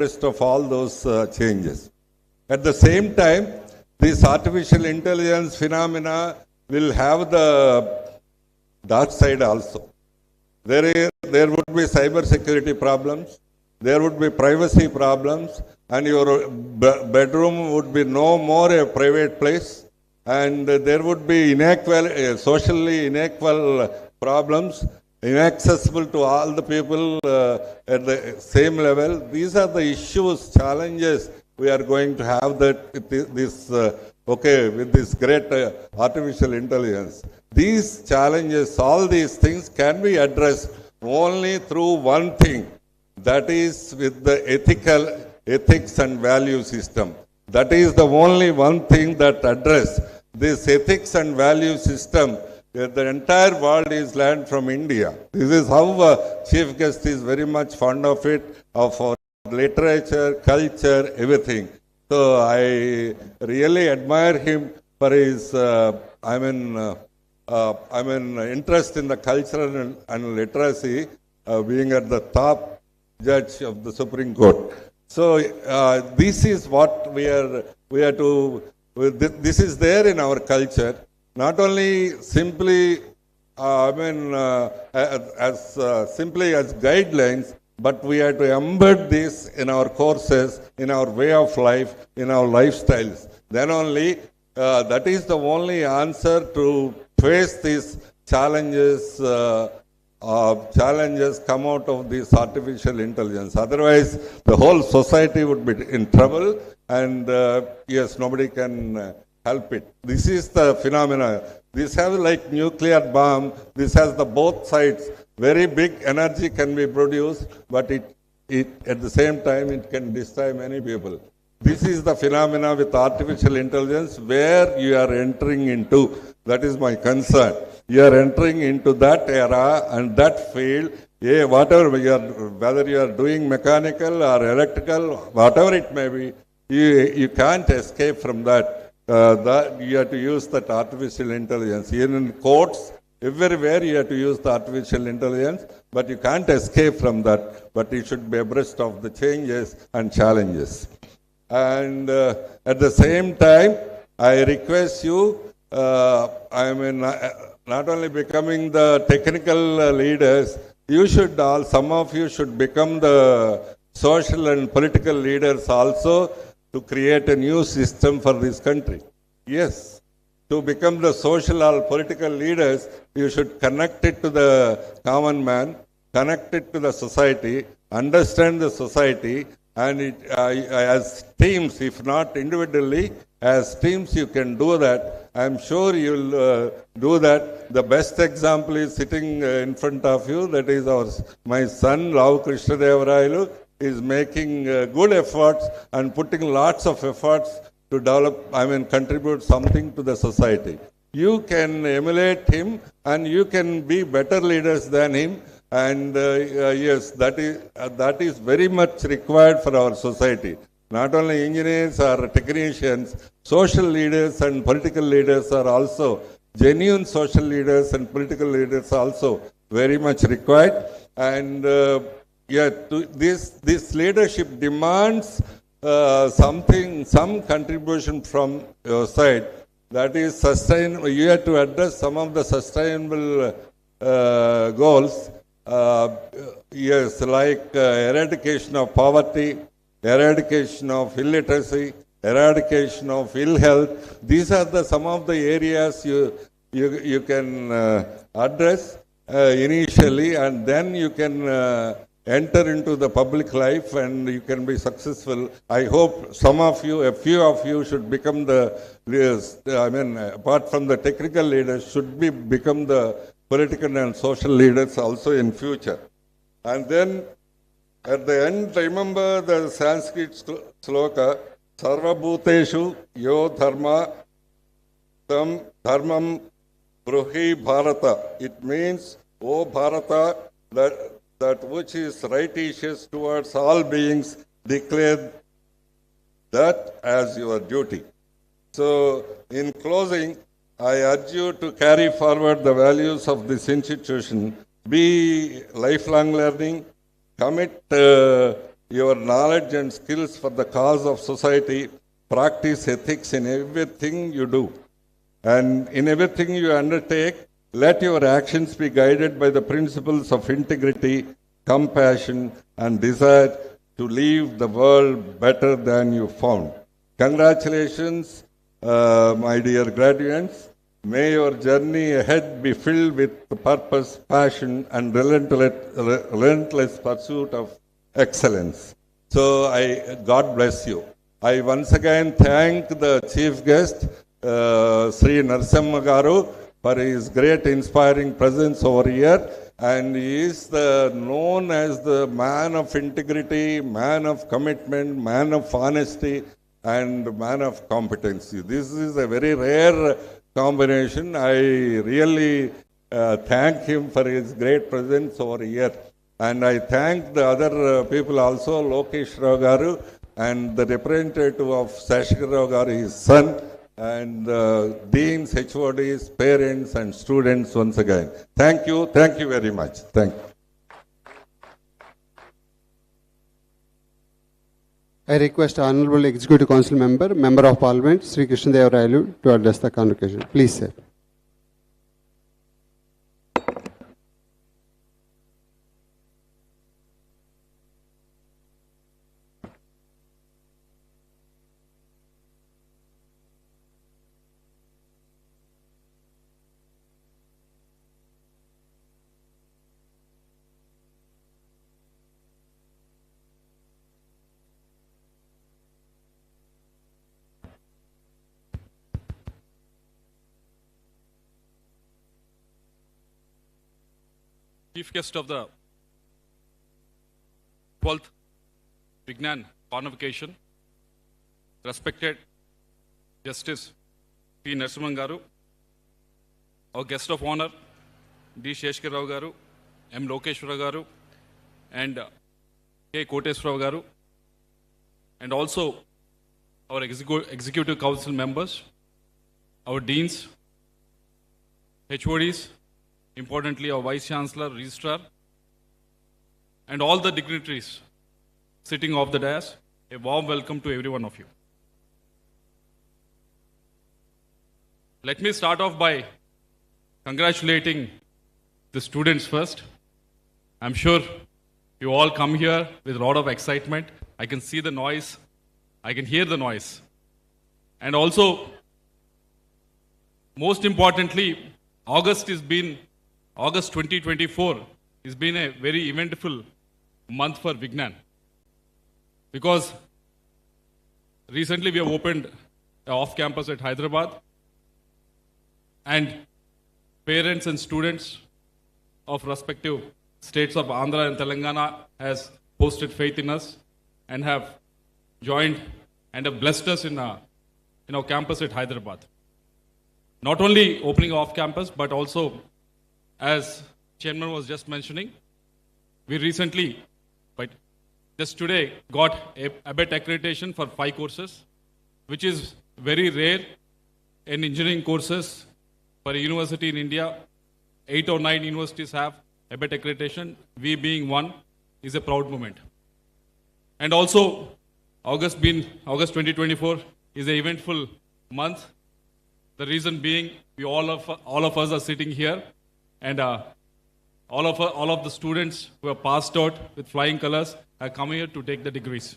abreast of all those changes. At the same time, this artificial intelligence phenomena will have the dark side also. There would be cyber security problems, there would be privacy problems, and your bedroom would be no more a private place, and there would be socially unequal problems, inaccessible to all the people at the same level. These are the issues, challenges we are going to have with this great artificial intelligence. These challenges, all these things can be addressed only through one thing, that is with the ethics and value system. That is the only one thing that addresses this ethics and value system. The entire world is learned from India. This is how Chief Guest is very much fond of it, of our literature, culture, everything. So I really admire him for his, interest in the culture and literacy, being at the top judge of the Supreme Court. So this is what we are to. This is there in our culture. Not only simply, simply as guidelines, but we have to embed this in our courses, in our way of life, in our lifestyles. Then only that is the only answer to face these challenges. Challenges come out of this artificial intelligence. Otherwise, the whole society would be in trouble, and yes, nobody can help it. This is the phenomena. This has like nuclear bomb. This has the both sides. Very big energy can be produced, but it at the same time it can destroy many people. This is the phenomena with artificial intelligence where you are entering into. That is my concern. You are entering into that era and that field. Whatever whether you are doing mechanical or electrical, whatever it may be, you can't escape from that. That you have to use that artificial intelligence. Even in courts, everywhere you have to use the artificial intelligence, but you can't escape from that. But you should be abreast of the changes and challenges. And at the same time, I request you, not only becoming the technical leaders, some of you should become the social and political leaders also, to create a new system for this country. Yes, to become the social or political leaders, you should connect it to the common man, connect it to the society, understand the society, and as teams, if not individually, as teams you can do that. I'm sure you'll do that. The best example is sitting in front of you. That is my son, Rao Krishna Devarayulu, is making good efforts and putting lots of efforts to develop, contribute something to the society. You can emulate him and you can be better leaders than him. And yes, that is very much required for our society. Not only engineers or technicians, social leaders and political leaders are also, genuine social leaders and political leaders also very much required. And this leadership demands some contribution from your side. That is sustainable. You have to address some of the sustainable goals. Yes, like eradication of poverty, eradication of illiteracy, eradication of ill health. These are some of the areas you can address initially, and then you can enter into the public life and you can be successful. I hope a few of you should become apart from the technical leaders, should become the political and social leaders also in future. And then at the end, remember the Sanskrit sloka, Sarva Bhuteshu Yo Dharma Tam Dharmam Bruhi Bharata. It means, O Bharata, that which is righteous towards all beings, declare that as your duty. So, in closing, I urge you to carry forward the values of this institution. Be lifelong learning, commit to your knowledge and skills for the cause of society. Practice ethics in everything you do. And in everything you undertake, let your actions be guided by the principles of integrity, compassion, and desire to leave the world better than you found. Congratulations, my dear graduates. May your journey ahead be filled with purpose, passion, and relentless pursuit of excellence. So God bless you. I once again thank the chief guest, Sri Narasimha Garu, for his great inspiring presence over here. And he is known as the man of integrity, man of commitment, man of honesty, and man of competency. This is a very rare combination. I really thank him for his great presence over here. And I thank the other people also, Lokesh Rao Garu, and the representative of Sashikar Rao Garu, his son, and deans, HODs, parents, and students once again. Thank you very much. Thank you. I request Honorable Executive Council Member, Member of Parliament, Sri Krishnadeva Railu, to address the convocation. Please, sir. Chief guest of the 12th Vignan Convocation, respected Justice P. Narasimha Garu, our guest of honor, D. Rao Garu, M. Lokesh Rao Garu, and K. Koteswara Garu, and also our executive council members, our deans, HODs, importantly our Vice Chancellor, Registrar, and all the dignitaries sitting off the dais. A warm welcome to every one of you. Let me start off by congratulating the students first. I'm sure you all come here with a lot of excitement. I can see the noise. I can hear the noise. And also, most importantly, August 2024 has been a very eventful month for Vignan, because recently we have opened off campus at Hyderabad, and parents and students of respective states of Andhra and Telangana has posted faith in us and have joined and have blessed us in our campus at Hyderabad. Not only opening off campus, but also, as Chairman was just mentioning, we recently, just today, got a ABET accreditation for 5 courses, which is very rare in engineering courses for a university in India. 8 or 9 universities have ABET accreditation. We being one is a proud moment. And also, August 2024 is an eventful month. The reason being, all of us are sitting here, and all of the students who have passed out with flying colors are coming here to take the degrees.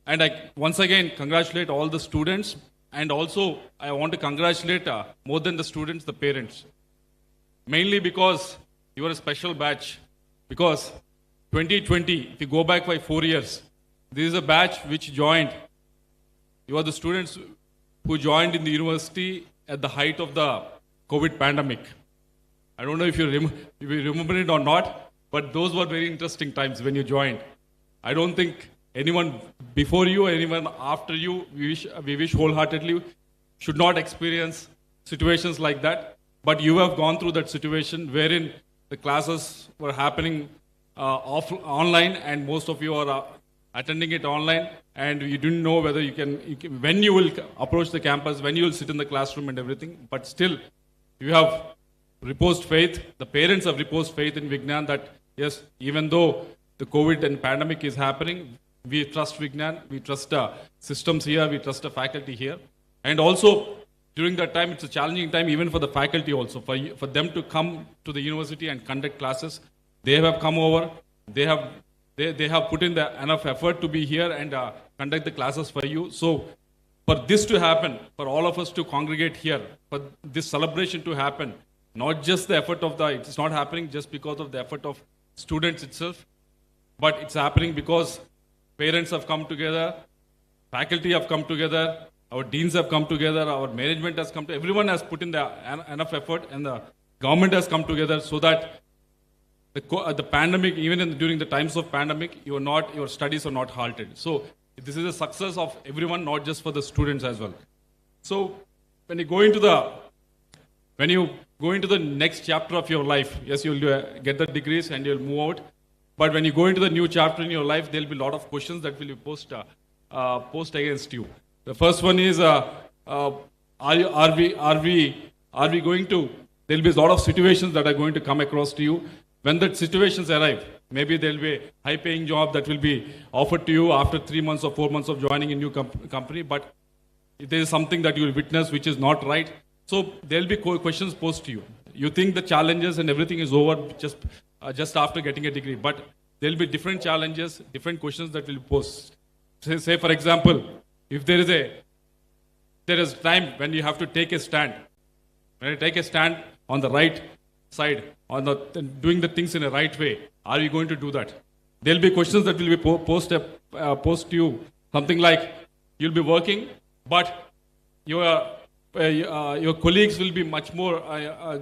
And I once again congratulate all the students, and also I want to congratulate more than the students, the parents. Mainly because you are a special batch. Because 2020, if you go back by 4 years, this is a batch which joined. You are the students who joined in the university at the height of the COVID pandemic. I don't know if you remember it or not, but those were very interesting times when you joined. I don't think anyone before you or anyone after you, we wish wholeheartedly, should not experience situations like that. But you have gone through that situation wherein the classes were happening online, and most of you are attending it online, and you didn't know whether you can, when you will approach the campus, when you will sit in the classroom and everything. But still, you have reposed faith. The parents have reposed faith in Vignan that, yes, even though the COVID and pandemic is happening, we trust Vignan, we trust the systems here, we trust the faculty here. And also, during that time, it's a challenging time even for the faculty also, for them to come to the university and conduct classes. They have come over, they have put in enough effort to be here and conduct the classes for you. So, for this to happen, for all of us to congregate here, for this celebration to happen, not just the effort of it's not happening just because of the effort of students itself, but it's happening because parents have come together, faculty have come together, our deans have come together, our management has come together, everyone has put in enough effort, and the government has come together so that the pandemic, even during the times of pandemic, your studies are not halted. So this is a success of everyone, not just for the students as well. So when you go into the next chapter of your life, yes, you'll get the degrees and you'll move out. But when you go into the new chapter in your life, there'll be a lot of questions that will be posed against you. The first one is, are we going to? There'll be a lot of situations that are going to come across to you. When that situations arrive, maybe there'll be a high-paying job that will be offered to you after 3 months or 4 months of joining a new company, but there is something that you will witness which is not right. So there'll be questions posed to you. You think the challenges and everything is over just after getting a degree, but there'll be different challenges, different questions that will be posed. Say for example, if there is time when you have to take a stand. When you take a stand on the right side, doing the things in a right way, are you going to do that? There'll be questions that will be posed to you. Something like, you'll be working, but your colleagues will be much more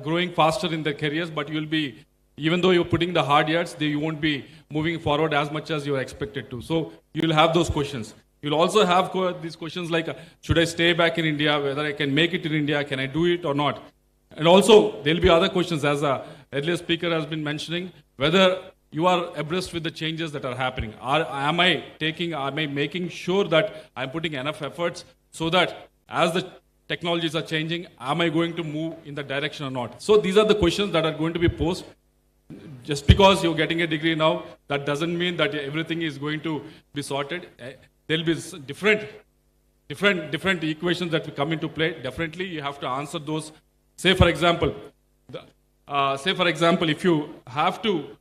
growing faster in their careers, but you'll be, even though you're putting the hard yards, you won't be moving forward as much as you're expected to. So you'll have those questions. You'll also have these questions like, should I stay back in India? Whether I can make it in India? Can I do it or not? And also, there'll be other questions, as the earlier speaker has been mentioning, whether you are abreast with the changes that are happening. Am I making sure that I'm putting enough efforts so that as the technologies are changing, am I going to move in that direction or not? So these are the questions that are going to be posed. Just because you're getting a degree now, that doesn't mean that everything is going to be sorted. There'll be different equations that will come into play. Definitely, you have to answer those. Say for example, if you have to,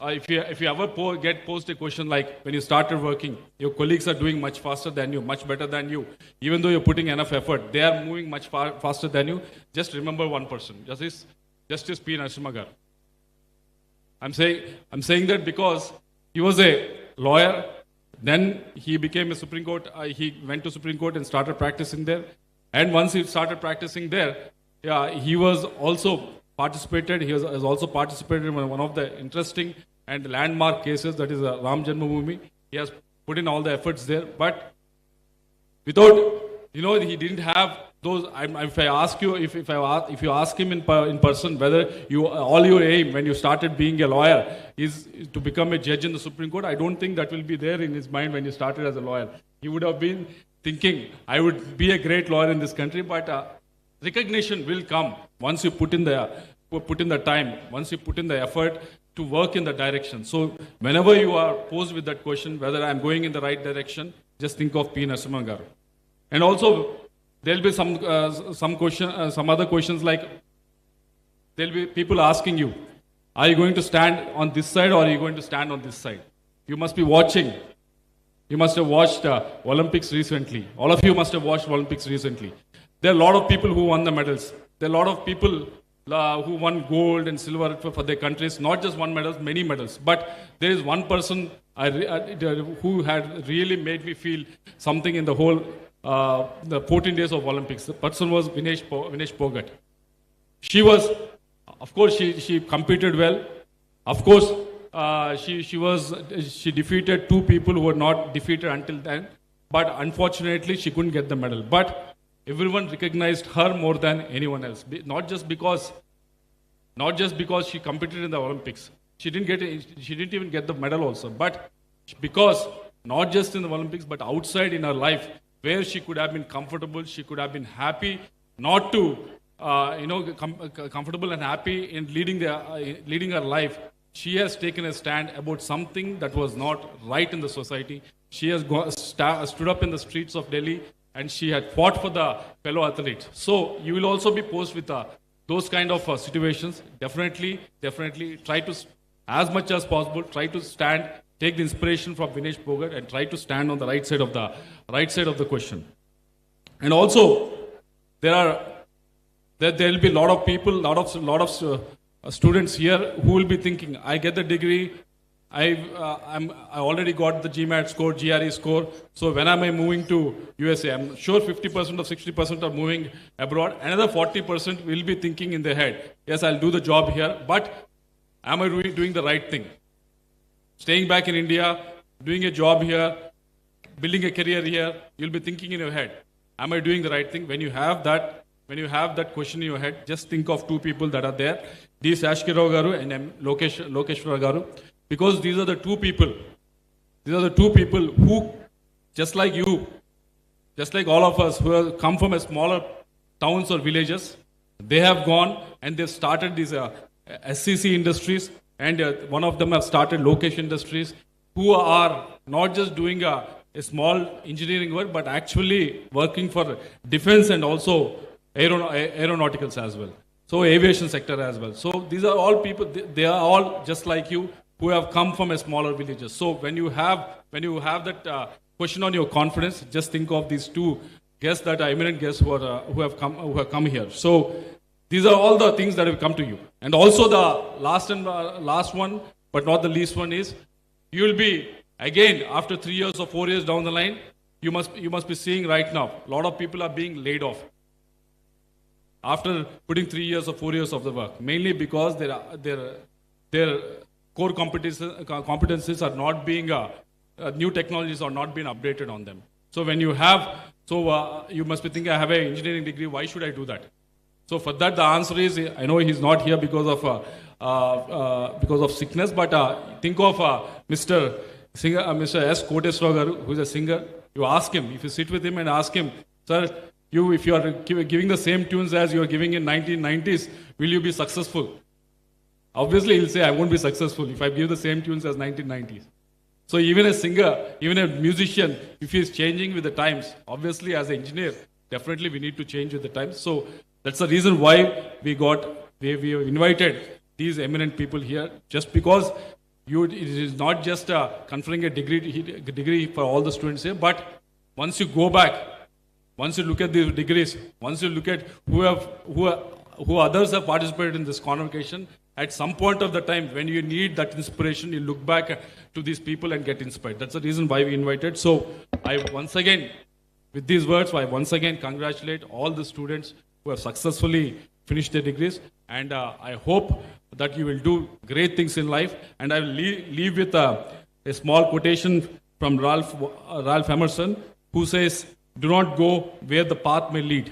if you ever get posed a question like, when you started working, your colleagues are doing much faster than you, much better than you. Even though you're putting enough effort, they are moving much faster than you. Just remember one person, Justice P. Narasimha. I'm saying that because he was a lawyer, then he became a Supreme Court. He went to Supreme Court and started practicing there. And once he started practicing there, he was also participated. He has also participated in one of the interesting and landmark cases, that is Ram Janmabhoomi. He has put in all the efforts there, but without, he didn't have those. If I ask you, if you ask him in person whether all your aim when you started being a lawyer is to become a judge in the Supreme Court, I don't think that will be there in his mind when you started as a lawyer. He would have been thinking, I would be a great lawyer in this country, but recognition will come once you put in the time, once you put in the effort to work in the direction. So whenever you are posed with that question, whether I'm going in the right direction, just think of P. Narasimha Garu. And also, there'll be some other questions like, there'll be people asking you, are you going to stand on this side or are you going to stand on this side? You must be watching. You must have watched Olympics recently. All of you must have watched Olympics recently. There are a lot of people who won the medals. There are a lot of people who won gold and silver for their countries. Not just one medal, many medals. But there is one person who had really made me feel something in the whole the 14 days of Olympics. The person was Vinesh Phogat. She was, of course, she competed well. Of course, she defeated two people who were not defeated until then. But unfortunately, she couldn't get the medal. But everyone recognized her more than anyone else. Not just because she competed in the Olympics. She didn't even get the medal also. But because not just in the Olympics, but outside in her life, where she could have been comfortable, she could have been happy, comfortable and happy in leading her life. she has taken a stand about something that was not right in the society. She has stood up in the streets of Delhi and she had fought for the fellow athletes. So you will also be posed with those kind of situations. Definitely try to, as much as possible, try to stand, take the inspiration from Vinesh Bhogat and try to stand on the right side of the question. And also, there will be a lot of people, lot of students here who will be thinking, I get the degree, I already got the GMAT score, GRE score, so when am I moving to USA? I'm sure 50% or 60% are moving abroad. Another 40% will be thinking in their head, yes, I'll do the job here, but am I doing the right thing? Staying back in India, doing a job here, building a career here, you'll be thinking in your head, am I doing the right thing? When you have that question in your head, just think of two people that are there, D. Sashkirao Garu and M. Lokeshwara Garu, because these are the two people who, just like you, just like all of us who have come from a smaller towns or villages, they have gone and they've started these SCC industries, and one of them have started Location Industries, who are not just doing a small engineering work, but actually working for defense and also aeronauticals as well. So aviation sector as well. So these are all people, they are all just like you, who have come from a smaller villages. So when you have that question on your confidence, just think of these two guests that are eminent guests who have come here. So these are all the things that have come to you. And also the last one, but not the least one, is you will be again after 3 years or 4 years down the line. You must be seeing right now a lot of people are being laid off after putting 3 years or 4 years of the work, mainly because their core competencies are not being, new technologies are not being updated on them. So when you have, you must be thinking, I have an engineering degree, why should I do that? So for that, the answer is, I know he's not here because of sickness, but think of Mr. S. Koteswara Garu, who is a singer. You ask him, if you sit with him and ask him, sir, if you are giving the same tunes as you are giving in 1990s, will you be successful? Obviously, he'll say, I won't be successful if I give the same tunes as 1990s. So even a singer, even a musician, if he is changing with the times, obviously as an engineer, definitely we need to change with the times. So that's the reason why we have invited these eminent people here, just because it is not just conferring a degree for all the students here, but once you go back, once you look at these degrees, once you look at who others have participated in this convocation, at some point of the time, when you need that inspiration, you look back to these people and get inspired. That's the reason why we invited. So with these words, I once again congratulate all the students who have successfully finished their degrees. And I hope that you will do great things in life. And I will leave with a small quotation from Ralph Emerson, who says, do not go where the path may lead.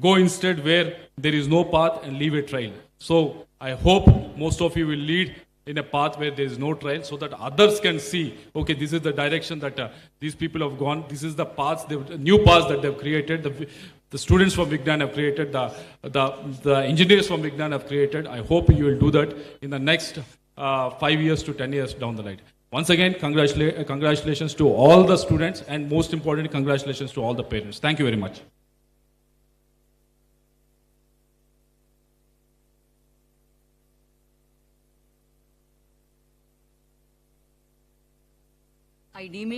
Go instead where there is no path and leave a trail. So I hope most of you will lead in a path where there is no trail, so that others can see, okay, this is the direction that these people have gone. This is the paths, the new paths that they've created. The students from Vignan have created, the engineers from Vignan have created. I hope you will do that in the next 5 years to 10 years down the line. Once again, congratulations to all the students, and most importantly, congratulations to all the parents. Thank you very much. I deem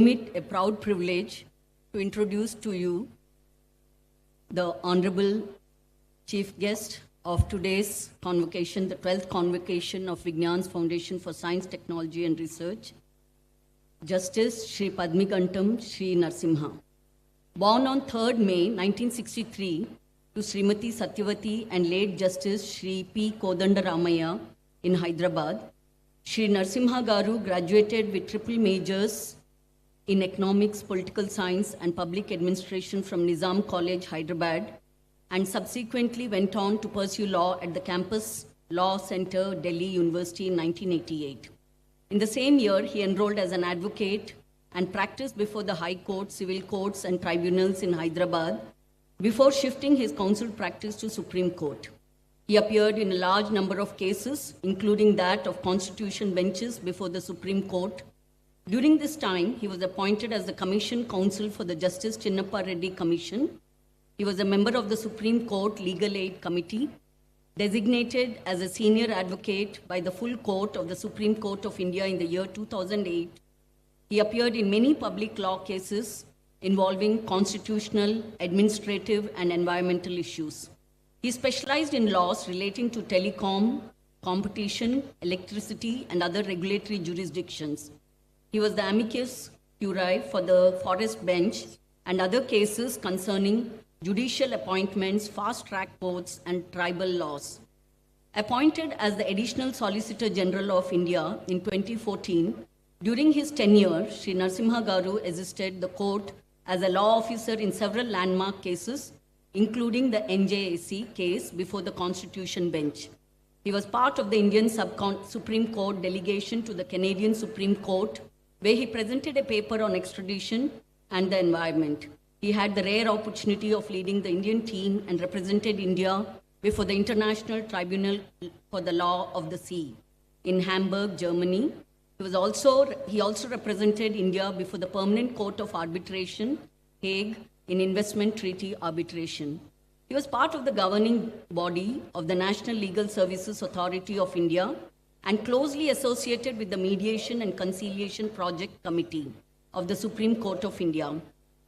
it a proud privilege to introduce to you the Honorable Chief Guest of today's convocation, the 12th convocation of Vignan's Foundation for Science, Technology and Research, Justice Shri Padmikantam Shri Narsimha. Born on 3rd May 1963 to Srimati Satyavati and late Justice Shri P. Kodandaramaya in Hyderabad, Shri Narsimha Garu graduated with triple majors in economics, political science and public administration from Nizam College, Hyderabad, and subsequently went on to pursue law at the Campus Law Center, Delhi University in 1988. In the same year, he enrolled as an advocate and practiced before the High Court, civil courts and tribunals in Hyderabad, before shifting his counsel practice to Supreme Court. He appeared in a large number of cases, including that of constitution benches before the Supreme Court. During this time, he was appointed as the Commission Counsel for the Justice Chinnappa Reddy Commission. He was a member of the Supreme Court Legal Aid Committee, designated as a senior advocate by the full court of the Supreme Court of India in the year 2008. He appeared in many public law cases involving constitutional, administrative, and environmental issues. He specialized in laws relating to telecom, competition, electricity, and other regulatory jurisdictions. He was the amicus curiae for the Forest Bench and other cases concerning judicial appointments, fast-track courts, and tribal laws. Appointed as the Additional Solicitor General of India in 2014, during his tenure, Sri Narasimha Garu assisted the court as a law officer in several landmark cases, including the NJAC case before the Constitution Bench. He was part of the Indian Supreme Court delegation to the Canadian Supreme Court, where he presented a paper on extradition and the environment. He had the rare opportunity of leading the Indian team and represented India before the International Tribunal for the Law of the Sea in Hamburg, Germany. He also represented India before the Permanent Court of Arbitration, Hague, in investment treaty arbitration. He was part of the governing body of the National Legal Services Authority of India and closely associated with the Mediation and Conciliation Project Committee of the Supreme Court of India.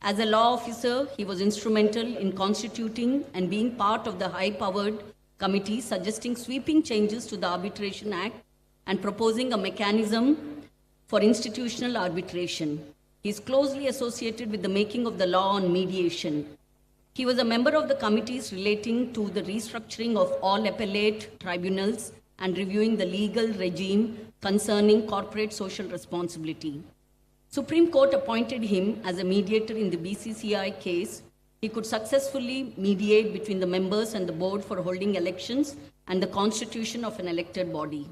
As a law officer, he was instrumental in constituting and being part of the high-powered committee suggesting sweeping changes to the Arbitration Act and proposing a mechanism for institutional arbitration. He is closely associated with the making of the law on mediation. He was a member of the committees relating to the restructuring of all appellate tribunals and reviewing the legal regime concerning corporate social responsibility. Supreme Court appointed him as a mediator in the BCCI case. He could successfully mediate between the members and the board for holding elections and the constitution of an elected body.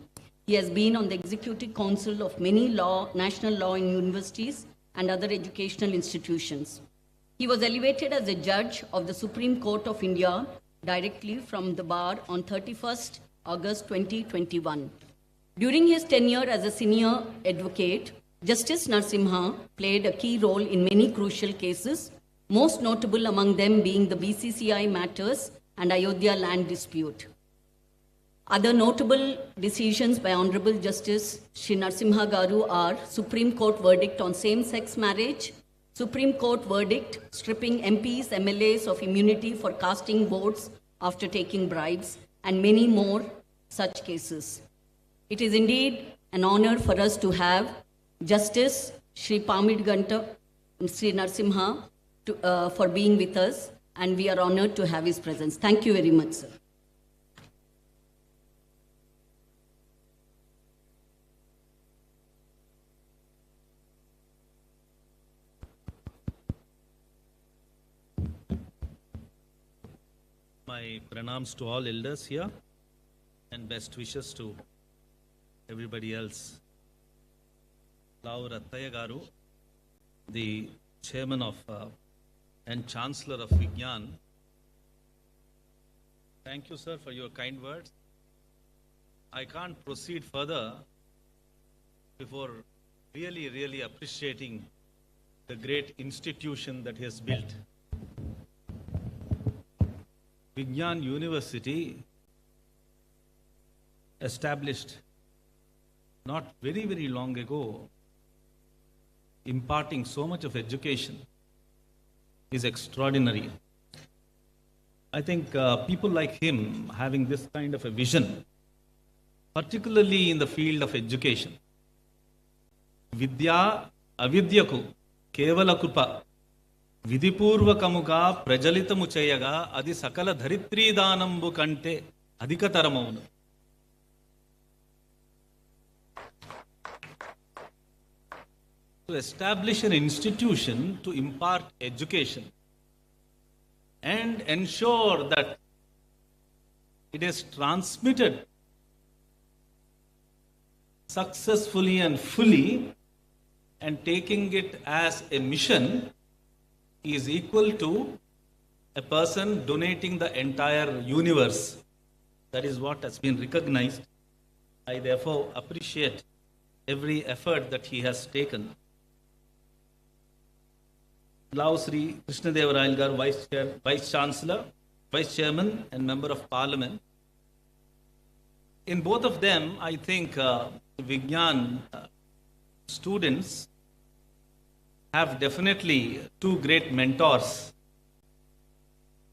He has been on the executive council of many national law universities and other educational institutions. He was elevated as a judge of the Supreme Court of India directly from the bar on 31st August 2021. During his tenure as a senior advocate, Justice Narasimha played a key role in many crucial cases, most notable among them being the BCCI matters and Ayodhya land dispute. Other notable decisions by Honorable Justice Sri Narasimha Garu are Supreme Court verdict on same-sex marriage, Supreme Court verdict stripping MPs, MLAs of immunity for casting votes after taking bribes, and many more such cases. It is indeed an honor for us to have Justice Sri TV Guntur, Sri Narasimha, for being with us, and we are honored to have his presence. Thank you very much, sir. My pranams to all elders here and best wishes to everybody else. Lau Rattaya Garu, the chairman of and chancellor of Vignan. Thank you, sir, for your kind words. I can't proceed further before really appreciating the great institution that he has built. Vignan University, established not very long ago, imparting so much of education, is extraordinary. I think people like him having this kind of a vision, particularly in the field of education. Vidya avidyaku kevala krupa విధిపూర్వకముగా ప్రజలితము చేయగా అది సకల ధరిత్రీదానంబు కంటే అధికతరమవును. To establish an institution to impart education and ensure that it is transmitted successfully and fully, and taking it as a mission is equal to a person donating the entire universe. That is what has been recognized. I therefore appreciate every effort that he has taken. Allow Sri Krishnadeva Rayal Garu, Vice Chancellor, Vice Chairman and Member of Parliament. In both of them, I think Vignan students have definitely two great mentors.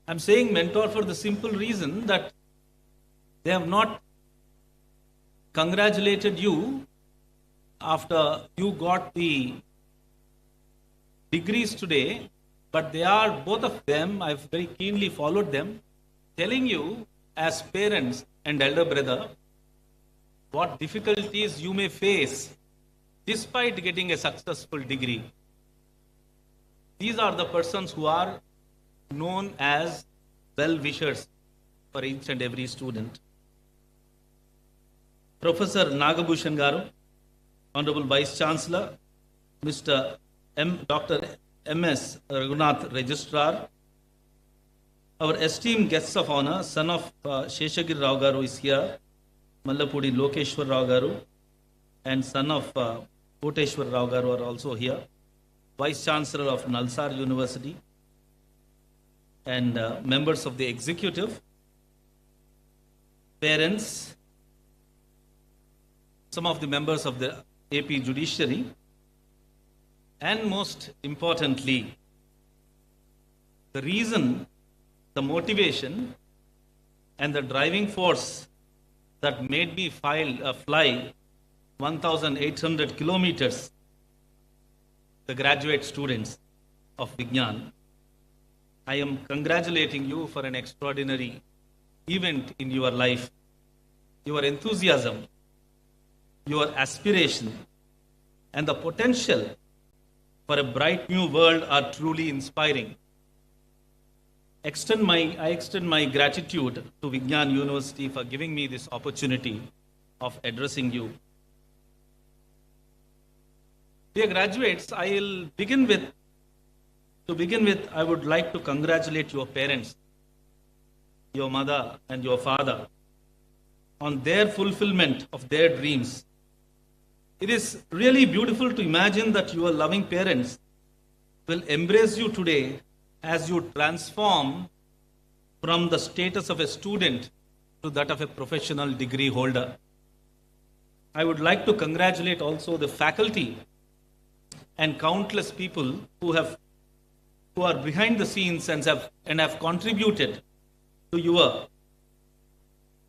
I'm saying mentor for the simple reason that they have not congratulated you after you got the degrees today, but they are, both of them, I've very keenly followed them, telling you as parents and elder brother what difficulties you may face despite getting a successful degree. These are the persons who are known as well-wishers for each and every student. Professor Nagabhushan Garu, Honorable Vice Chancellor, Mr. Dr. M.S. Raghunath, Registrar, our esteemed guests of honor, son of Sheshagiri Rao Garu is here, Mallapudi Lokeshwar Rao Garu, and son of Koteshwar Rao Garu are also here, Vice Chancellor of Nalsar University, and members of the executive, parents, some of the members of the AP Judiciary, and most importantly, the reason, the motivation, and the driving force that made me fly 1,800 kilometers, the graduate students of Vignan. I am congratulating you for an extraordinary event in your life. Your enthusiasm, your aspiration, and the potential for a bright new world are truly inspiring. I extend my gratitude to Vignan University for giving me this opportunity of addressing you. Dear graduates, I would like to congratulate your parents, your mother and your father, on their fulfillment of their dreams. It is really beautiful to imagine that your loving parents will embrace you today as you transform from the status of a student to that of a professional degree holder. I would like to congratulate also the faculty and countless people who are behind the scenes and have contributed to your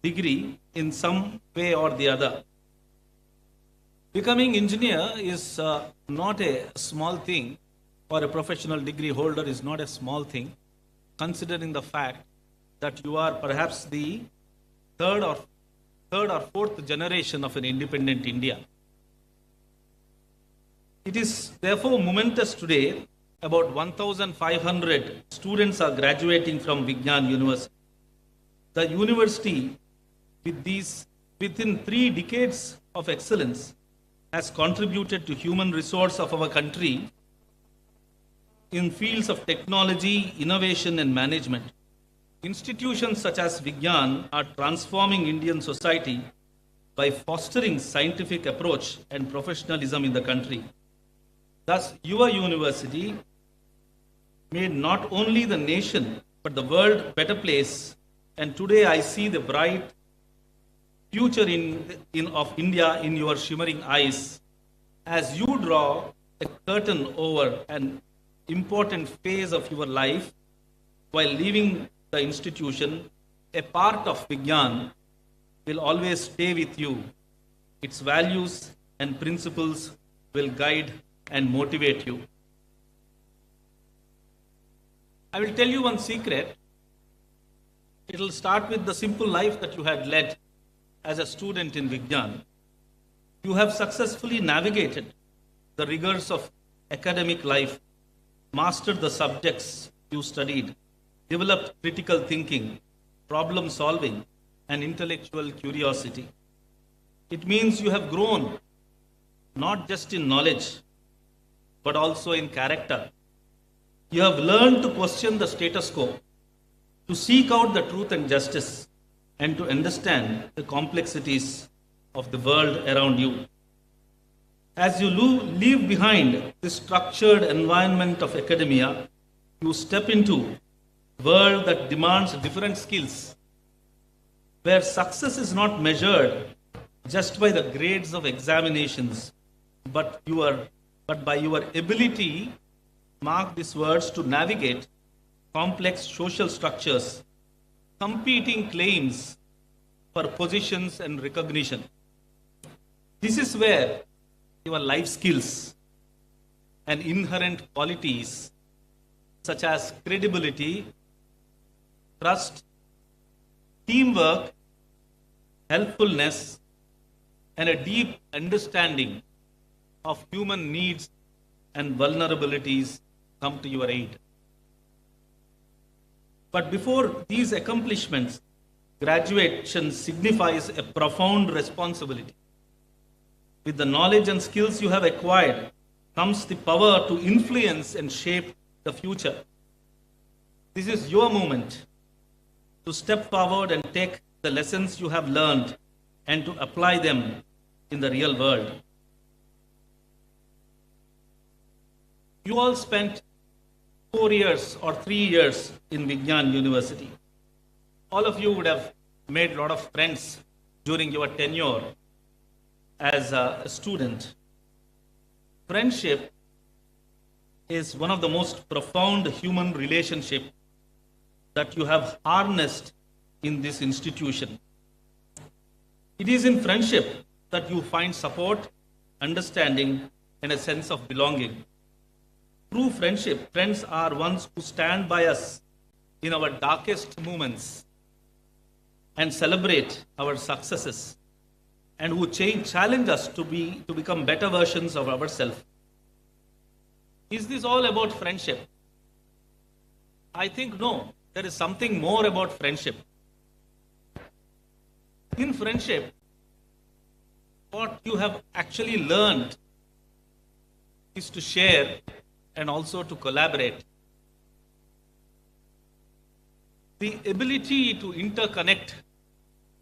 degree in some way or the other. Becoming engineer is not a small thing, or a professional degree holder is not a small thing, considering the fact that you are perhaps the third or fourth generation of an independent India. It is therefore momentous today. About 1,500 students are graduating from Vignan University. The university, within 3 decades of excellence, has contributed to human resource of our country in fields of technology, innovation, and management. Institutions such as Vignan are transforming Indian society by fostering scientific approach and professionalism in the country. Thus, your university made not only the nation but the world a better place, and today I see the bright future of India in your shimmering eyes as you draw a curtain over an important phase of your life while leaving the institution. A part of Vignan will always stay with you. Its values and principles will guide and motivate you. I will tell you one secret. It will start with the simple life that you had led as a student in Vignan. You have successfully navigated the rigors of academic life, mastered the subjects you studied, developed critical thinking, problem solving, and intellectual curiosity. It means you have grown not just in knowledge, but also in character. You have learned to question the status quo to seek out the truth and justice, and to understand the complexities of the world around you. As you leave behind the structured environment of academia, you step into a world that demands different skills, where success is not measured just by the grades of examinations, but by your ability, mark these words, to navigate complex social structures, competing claims for positions and recognition. This is where your life skills and inherent qualities such as credibility, trust, teamwork, helpfulness, and a deep understanding of human needs and vulnerabilities come to your aid. But before these accomplishments, graduation signifies a profound responsibility. With the knowledge and skills you have acquired comes the power to influence and shape the future. This is your moment to step forward and take the lessons you have learned and to apply them in the real world. You all spent 4 years or 3 years in Vignan University. All of you would have made a lot of friends during your tenure as a student. Friendship is one of the most profound human relationships that you have harnessed in this institution. It is in friendship that you find support, understanding, and a sense of belonging. True friendship, friends are ones who stand by us in our darkest moments and celebrate our successes, and who challenge us to become better versions of ourselves. Is this all about friendship? I think no. There is something more about friendship. In friendship, what you have actually learned is to share and also to collaborate. The ability to interconnect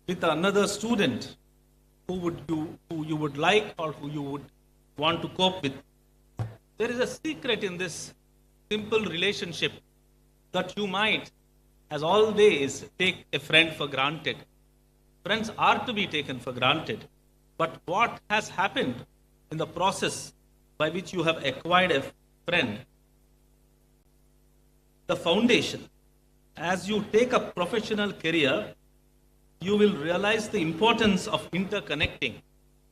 with another student who you would like or who you would want to cope with. There is a secret in this simple relationship that you might, as always, take a friend for granted. Friends are to be taken for granted. But what has happened in the process by which you have acquired a friend? The foundation. As you take a professional career, you will realize the importance of interconnecting,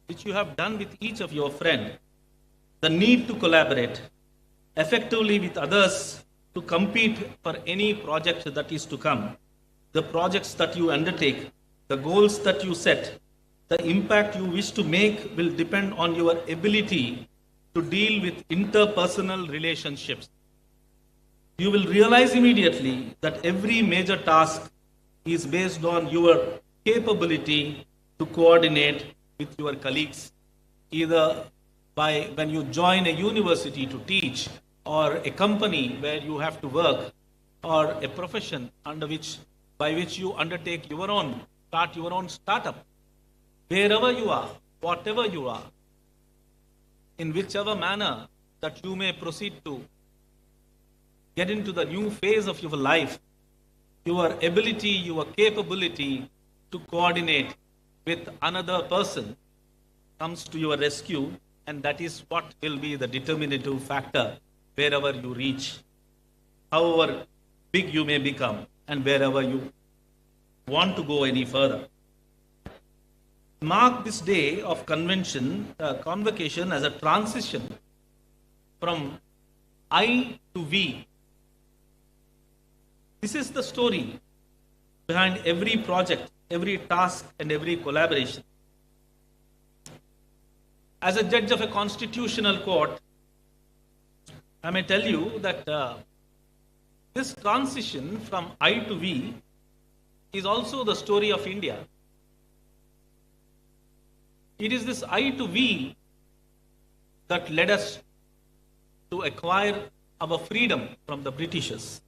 which you have done with each of your friends. The need to collaborate effectively with others to compete for any project that is to come. The projects that you undertake, the goals that you set, the impact you wish to make will depend on your ability to deal with interpersonal relationships. You will realize immediately that every major task is based on your capability to coordinate with your colleagues, either by when you join a university to teach, or a company where you have to work, or a profession by which you undertake start your own startup. Wherever you are, whatever you are, in whichever manner that you may proceed to get into the new phase of your life, your ability, your capability to coordinate with another person comes to your rescue, and that is what will be the determinative factor wherever you reach, however big you may become, and wherever you want to go any further. Mark this day of convocation as a transition from I to we. This is the story behind every project, every task, and every collaboration. As a judge of a constitutional court, I may tell you that this transition from I to we is also the story of India. It is this I to we that led us to acquire our freedom from the Britishers.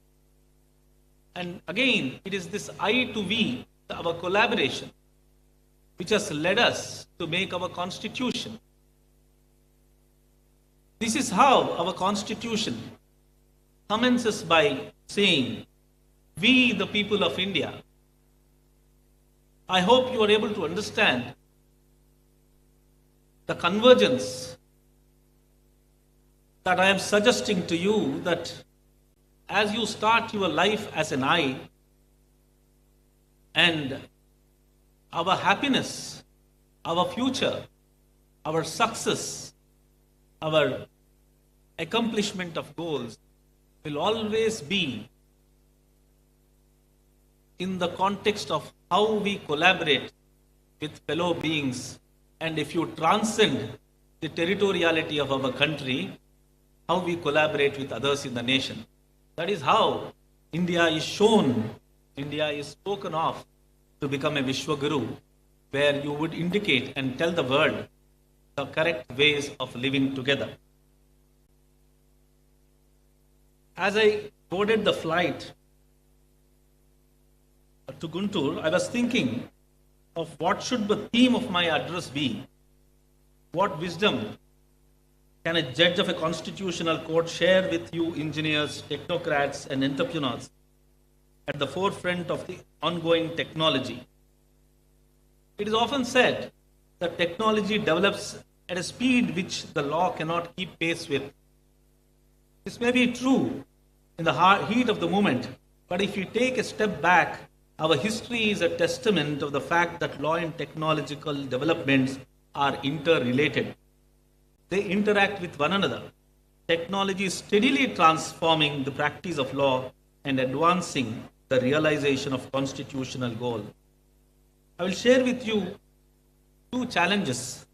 And again, it is this I to we, our collaboration, which has led us to make our constitution. This is how our constitution commences by saying, we the people of India. I hope you are able to understand the convergence that I am suggesting to you, that as you start your life as an I, and our happiness, our future, our success, our accomplishment of goals will always be in the context of how we collaborate with fellow beings. And if you transcend the territoriality of our country, how we collaborate with others in the nation. That is how India is shown, India is spoken of to become a Vishwaguru, where you would indicate and tell the world the correct ways of living together. As I boarded the flight to Guntur, I was thinking of what should the theme of my address be. What wisdom can a judge of a constitutional court share with you engineers, technocrats, and entrepreneurs at the forefront of the ongoing technology? It is often said that technology develops at a speed which the law cannot keep pace with. This may be true in the heat of the moment, but if you take a step back, our history is a testament of the fact that law and technological developments are interrelated. They interact with one another. Technology is steadily transforming the practice of law and advancing the realization of constitutional goal. I will share with you two challenges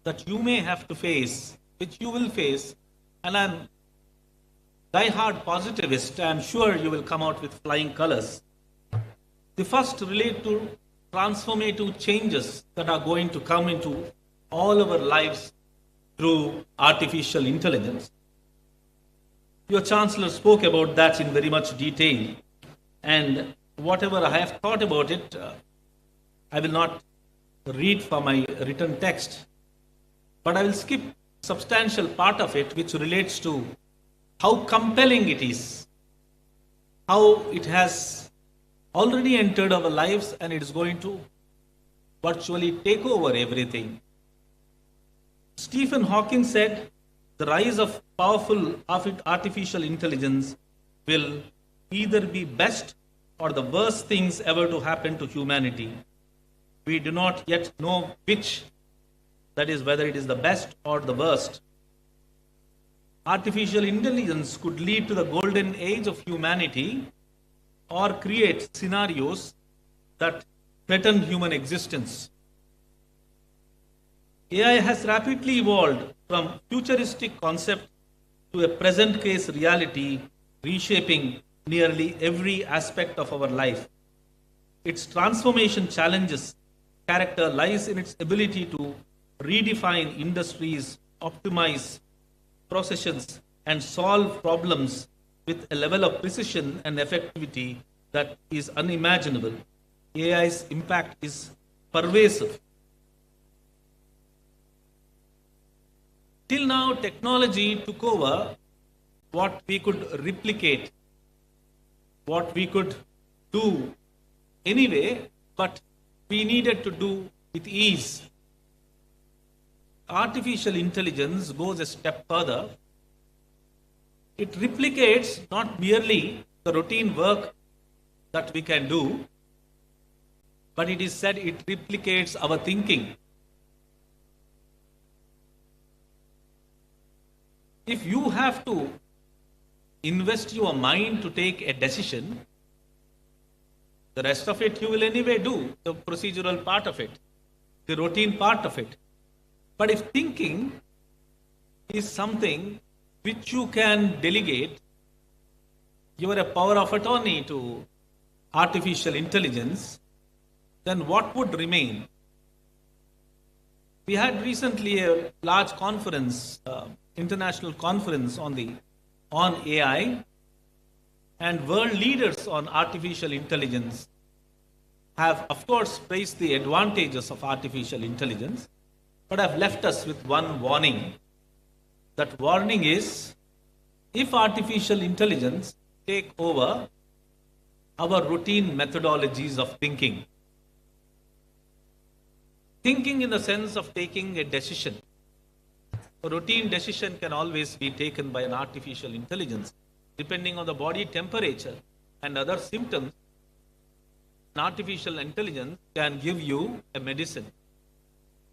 that you may have to face, which you will face, and I'm die-hard positivist. I'm sure you will come out with flying colors. The first relate to transformative changes that are going to come into all our lives through artificial intelligence. Your Chancellor spoke about that in very much detail, and whatever I have thought about it, I will not read from my written text, but I will skip substantial part of it which relates to how compelling it is, how it has already entered our lives and it is going to virtually take over everything. Stephen Hawking said, the rise of powerful artificial intelligence will either be best or the worst things ever to happen to humanity. We do not yet know which, that is, whether it is the best or the worst. Artificial intelligence could lead to the golden age of humanity or create scenarios that threaten human existence. AI has rapidly evolved from futuristic concept to a present case reality, reshaping nearly every aspect of our life. Its transformation challenges character lies in its ability to redefine industries, optimize processes, and solve problems with a level of precision and effectivity that is unimaginable. AI's impact is pervasive. Till now, technology took over what we could replicate, what we could do anyway, but we needed to do with ease. Artificial intelligence goes a step further. It replicates not merely the routine work that we can do, but it is said it replicates our thinking. If you have to invest your mind to take a decision, the rest of it you will anyway do, the procedural part of it, the routine part of it. But if thinking is something which you can delegate, you are a power of attorney to artificial intelligence, then what would remain? We had recently a large conference, international conference on AI, And world leaders on artificial intelligence have, of course, praised the advantages of artificial intelligence, but have left us with one warning. That warning is, if artificial intelligence take over our routine methodologies of thinking in the sense of taking a decision. A routine decision can always be taken by an artificial intelligence. Depending on the body temperature and other symptoms, an artificial intelligence can give you a medicine.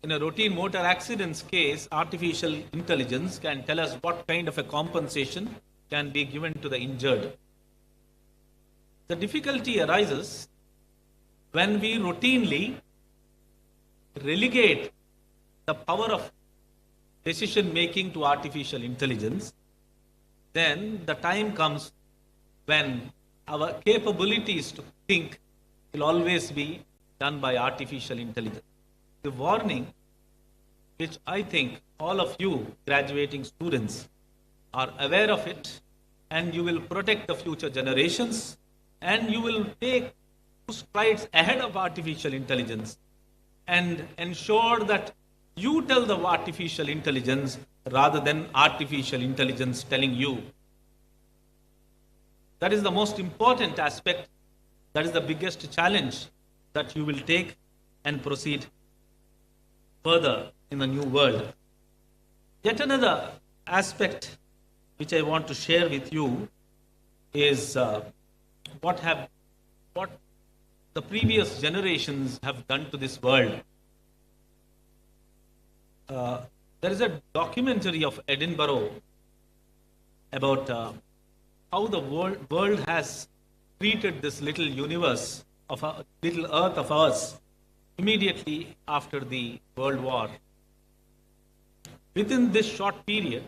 In a routine motor accidents case, artificial intelligence can tell us what kind of a compensation can be given to the injured. The difficulty arises when we routinely relegate the power of decision making to artificial intelligence. Then the time comes when our capabilities to think will always be done by artificial intelligence. The warning, which I think all of you graduating students are aware of it, and you will protect the future generations, and you will take strides ahead of artificial intelligence and ensure that you tell the artificial intelligence rather than artificial intelligence telling you. That is the most important aspect. That is the biggest challenge that you will take and proceed further in the new world. Yet another aspect which I want to share with you is what the previous generations have done to this world. There is a documentary of Edinburgh about how the world has treated this little universe of a little earth of ours immediately after the World War. Within this short period,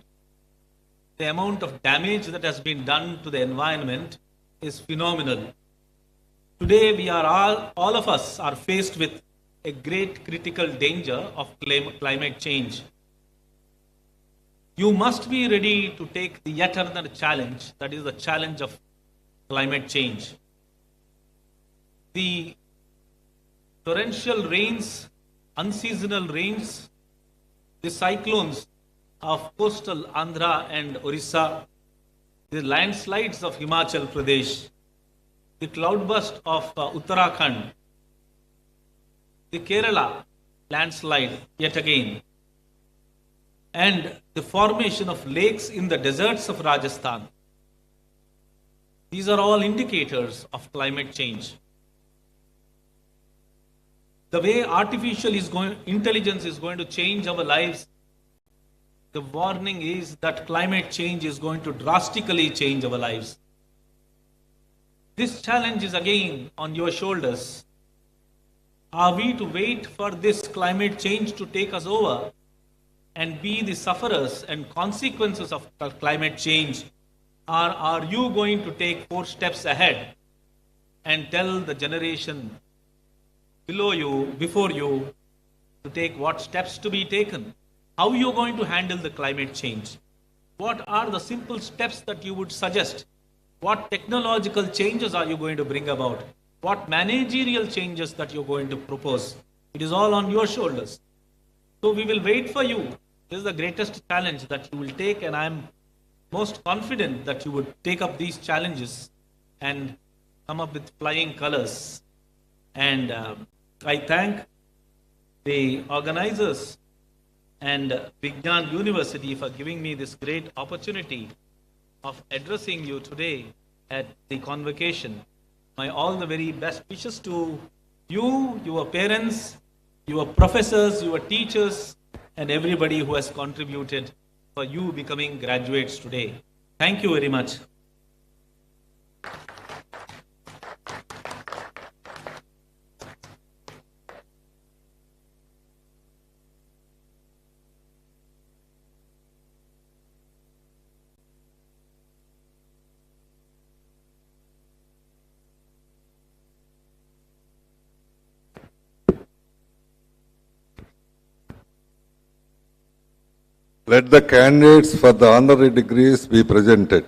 the amount of damage that has been done to the environment is phenomenal. Today, we are all of us are faced with a great critical danger of climate change. You must be ready to take the yet another challenge, that is the challenge of climate change. The torrential rains, unseasonal rains, the cyclones of coastal Andhra and Orissa, the landslides of Himachal Pradesh, the cloudburst of Uttarakhand, the Kerala landslide yet again, and the formation of lakes in the deserts of Rajasthan. These are all indicators of climate change. The way artificial intelligence is going to change our lives, the warning is that climate change is going to drastically change our lives. This challenge is again on your shoulders. Are we to wait for this climate change to take us over and be the sufferers and consequences of climate change? Or are you going to take 4 steps ahead and tell the generation below you, before you, to take what steps to be taken? How are you going to handle the climate change? What are the simple steps that you would suggest? What technological changes are you going to bring about? What managerial changes that you're going to propose? It is all on your shoulders. So we will wait for you. This is the greatest challenge that you will take, and I'm most confident that you would take up these challenges and come up with flying colors. And I thank the organizers and Vignan University for giving me this great opportunity of addressing you today at the convocation. My all the very best wishes to you, your parents, your professors, your teachers, and everybody who has contributed for you becoming graduates today. Thank you very much. Let the candidates for the honorary degrees be presented.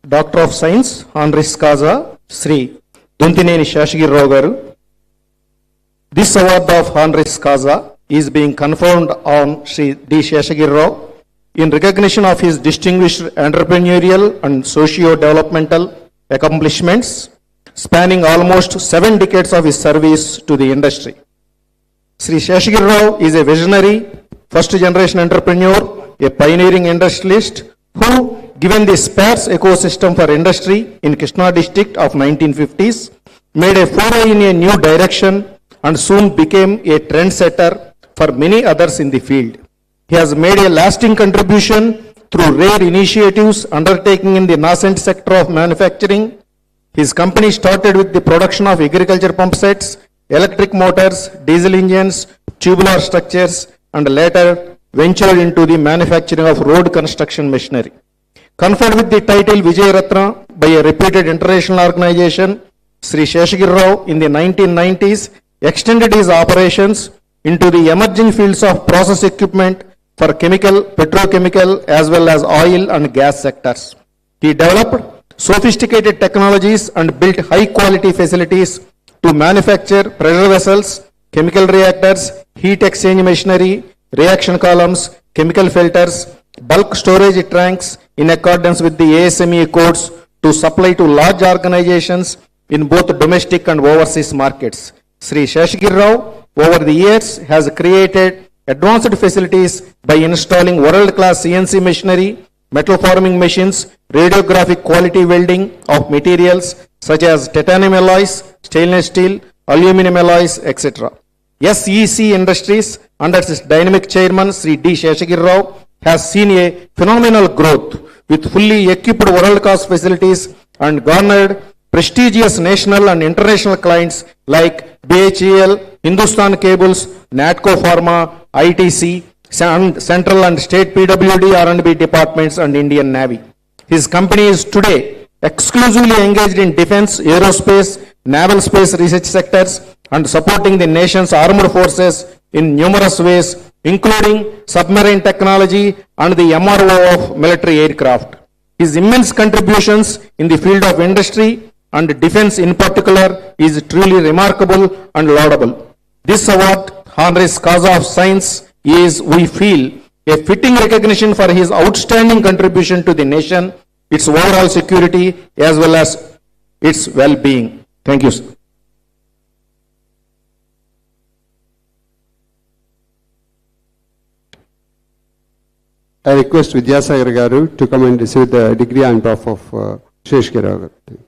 Doctor of Science, Honoris Causa, Sri Duntineni Shashagirrao Garu. This award of Honoris Causa is being conferred on Sri D. Shashagirrao in recognition of his distinguished entrepreneurial and socio-developmental accomplishments spanning almost 7 decades of his service to the industry. Sri Shashagirrao is a visionary, first-generation entrepreneur, a pioneering industrialist who, given the sparse ecosystem for industry in Krishna district of 1950s, made a foray in a new direction and soon became a trendsetter for many others in the field. He has made a lasting contribution through rare initiatives undertaken in the nascent sector of manufacturing. His company started with the production of agriculture pump sets, electric motors, diesel engines, tubular structures, and later ventured into the manufacturing of road construction machinery. Conferred with the title Vijay Ratna by a reputed international organization, Sri Shashagirrao in the 1990s extended his operations into the emerging fields of process equipment for chemical, petrochemical, as well as oil and gas sectors. He developed sophisticated technologies and built high-quality facilities to manufacture pressure vessels, chemical reactors, heat exchange machinery, reaction columns, chemical filters, bulk storage tanks in accordance with the ASME codes to supply to large organizations in both domestic and overseas markets. Sri Shashagirrao over the years has created advanced facilities by installing world-class CNC machinery, metal forming machines, radiographic quality welding of materials such as titanium alloys, stainless steel, aluminum alloys, etc. SEC Industries, under its dynamic chairman Sri D. Shashagirrao, has seen a phenomenal growth with fully equipped world-class facilities and garnered prestigious national and international clients like BHEL, Hindustan Cables, Natco Pharma, ITC, Central and State PWD R&B departments and Indian Navy. His company is today exclusively engaged in defense, aerospace, naval space research sectors and supporting the nation's armed forces in numerous ways, including submarine technology and the MRO of military aircraft. His immense contributions in the field of industry and defense in particular is truly remarkable and laudable. This award, Honoris Causa of Science, is, we feel, a fitting recognition for his outstanding contribution to the nation, its overall security, as well as its well-being. Thank you, sir. I request Vidyasagar Garu to come and receive the degree on behalf of Shashagirrao Garu.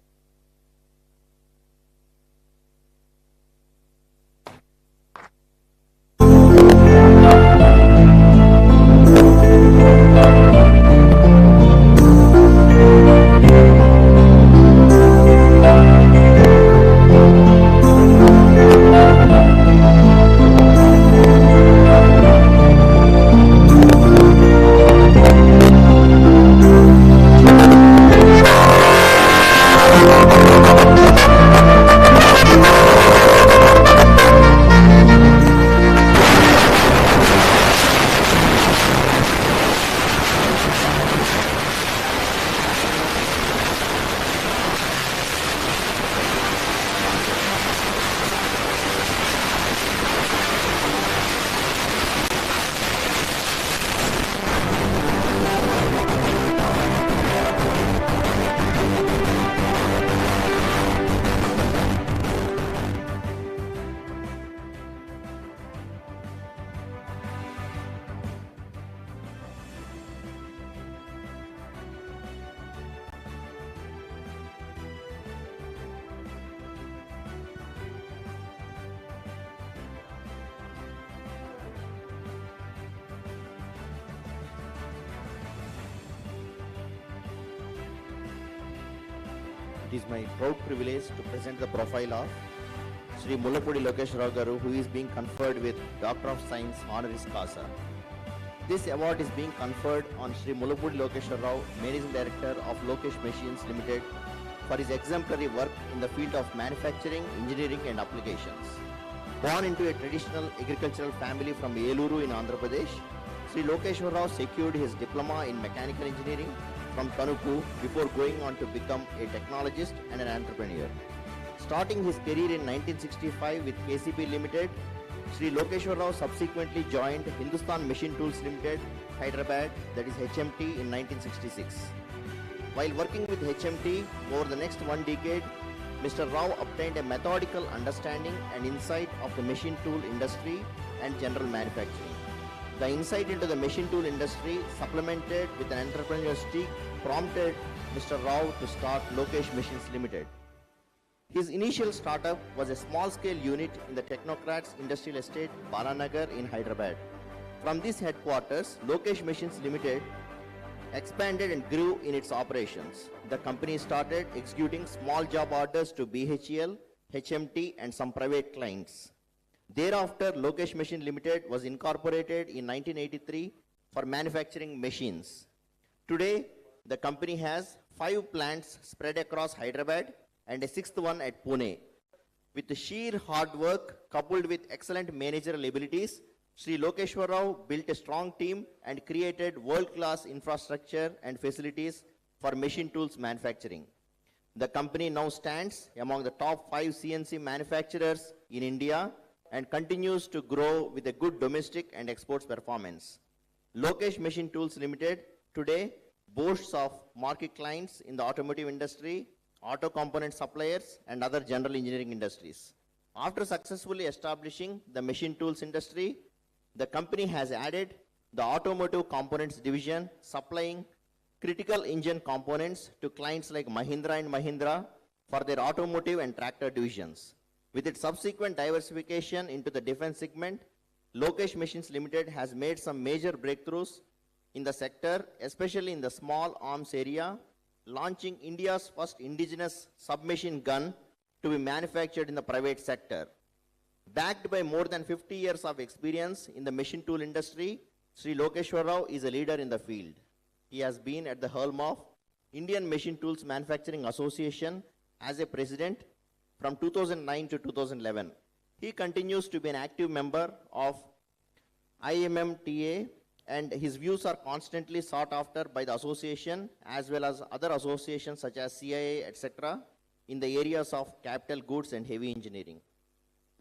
It is my proud privilege to present the profile of Sri Mullapudi Lokeshwarao Garu, who is being conferred with Doctor of Science Honoris Causa. This award is being conferred on Sri Mullapudi Lokeshwarao, Managing Director of Lokesh Machines Limited, for his exemplary work in the field of manufacturing, engineering and applications. Born into a traditional agricultural family from Eluru in Andhra Pradesh, Sri Lokeshwarao secured his diploma in mechanical engineering from Tanuku before going on to become a technologist and an entrepreneur. Starting his career in 1965 with KCP Limited, Sri Lokeshwar Rao subsequently joined Hindustan Machine Tools Limited, Hyderabad, that is HMT, in 1966. While working with HMT over the next 1 decade, Mr. Rao obtained a methodical understanding and insight of the machine tool industry and general manufacturing. The insight into the machine tool industry, supplemented with an entrepreneurial streak, prompted Mr. Rao to start Lokesh Machines Limited. His initial startup was a small-scale unit in the Technocrats Industrial Estate, Balanagar in Hyderabad. From this headquarters, Lokesh Machines Limited expanded and grew in its operations. The company started executing small job orders to BHEL, HMT and some private clients. Thereafter, Lokesh Machine Limited was incorporated in 1983 for manufacturing machines. Today, the company has 5 plants spread across Hyderabad and a 6th one at Pune. With the sheer hard work coupled with excellent managerial abilities, Sri Lokeshwar Rao built a strong team and created world-class infrastructure and facilities for machine tools manufacturing. The company now stands among the top 5 CNC manufacturers in India and continues to grow with a good domestic and exports performance. Lokesh Machine Tools Limited today boasts of market clients in the automotive industry, auto component suppliers and other general engineering industries. After successfully establishing the machine tools industry, the company has added the automotive components division, supplying critical engine components to clients like Mahindra and Mahindra for their automotive and tractor divisions. With its subsequent diversification into the defense segment, Lokesh Machines Limited has made some major breakthroughs in the sector, especially in the small arms area, launching India's first indigenous submachine gun to be manufactured in the private sector. Backed by more than 50 years of experience in the machine tool industry, Sri Lokeshwar Rao is a leader in the field. He has been at the helm of Indian Machine Tools Manufacturing Association as a president from 2009 to 2011. He continues to be an active member of IMMTA, and his views are constantly sought after by the association as well as other associations such as CIA, etc., in the areas of capital goods and heavy engineering.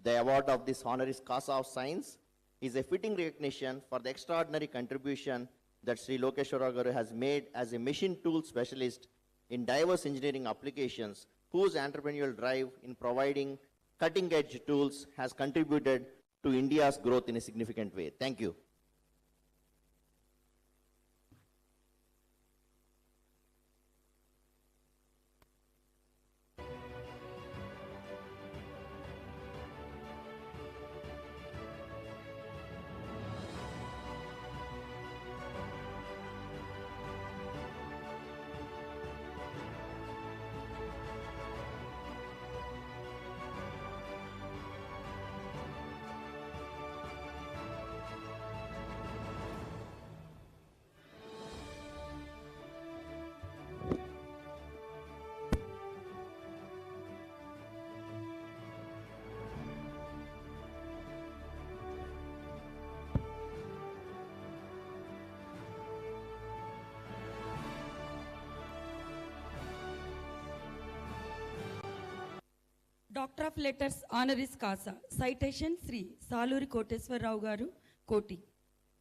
The award of this honoris causa of science is a fitting recognition for the extraordinary contribution that Sri Lokeshwar Rao has made as a machine tool specialist in diverse engineering applications, whose entrepreneurial drive in providing cutting-edge tools has contributed to India's growth in a significant way. Thank you. Doctor of Letters Honoris Causa. Citation Sri Saluri Koteswar Rao Garu, Koti.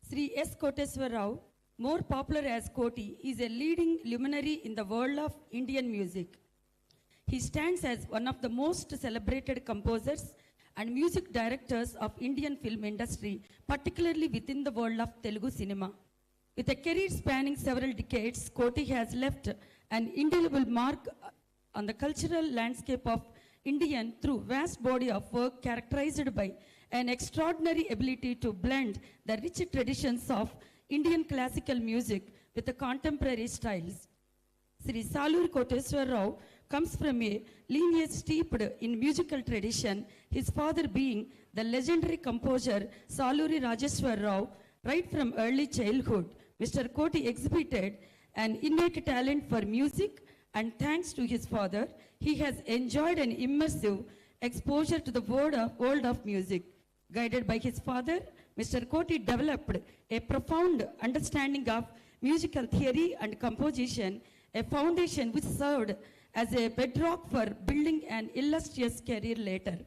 Sri S. Koteswar Rao, more popular as Koti, is a leading luminary in the world of Indian music. He stands as one of the most celebrated composers and music directors of Indian film industry, particularly within the world of Telugu cinema. With a career spanning several decades, Koti has left an indelible mark on the cultural landscape of Indian through vast body of work characterized by an extraordinary ability to blend the rich traditions of Indian classical music with the contemporary styles. Sri Saluri Koteswar Rao comes from a lineage steeped in musical tradition, his father being the legendary composer Saluri Rajeshwar Rao. Right from early childhood, Mr. Koti exhibited an innate talent for music, and thanks to his father, he has enjoyed an immersive exposure to the world of music. Guided by his father, Mr. Koti developed a profound understanding of musical theory and composition, a foundation which served as a bedrock for building an illustrious career later.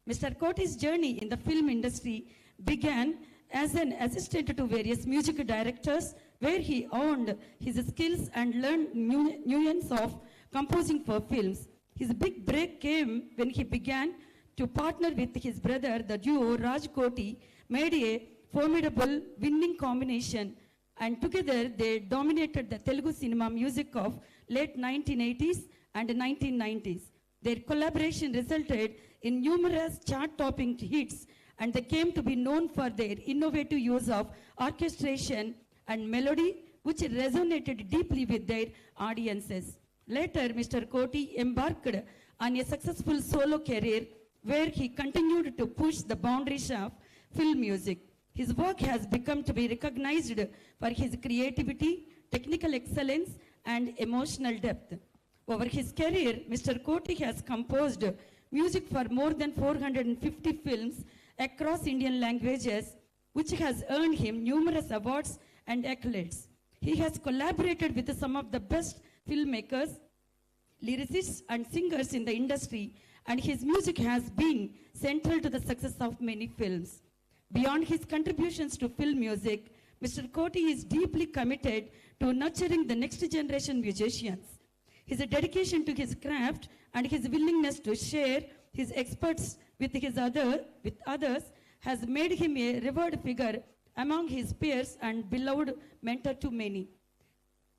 Mr. Koti's journey in the film industry began as an assistant to various music directors, where he honed his skills and learned nuance of composing for films. His big break came when he began to partner with his brother. The duo Raj Koti made a formidable winning combination, and together they dominated the Telugu cinema music of late 1980s and 1990s. Their collaboration resulted in numerous chart-topping hits, and they came to be known for their innovative use of orchestration and melody, which resonated deeply with their audiences. Later, Mr. Koti embarked on a successful solo career where he continued to push the boundaries of film music. His work has become to be recognized for his creativity, technical excellence, and emotional depth. Over his career, Mr. Koti has composed music for more than 450 films across Indian languages, which has earned him numerous awards and accolades. He has collaborated with some of the best filmmakers, lyricists, and singers in the industry, and his music has been central to the success of many films. Beyond his contributions to film music, Mr. Koti is deeply committed to nurturing the next generation musicians. His dedication to his craft and his willingness to share his experts with others has made him a revered figure among his peers and beloved mentor to many.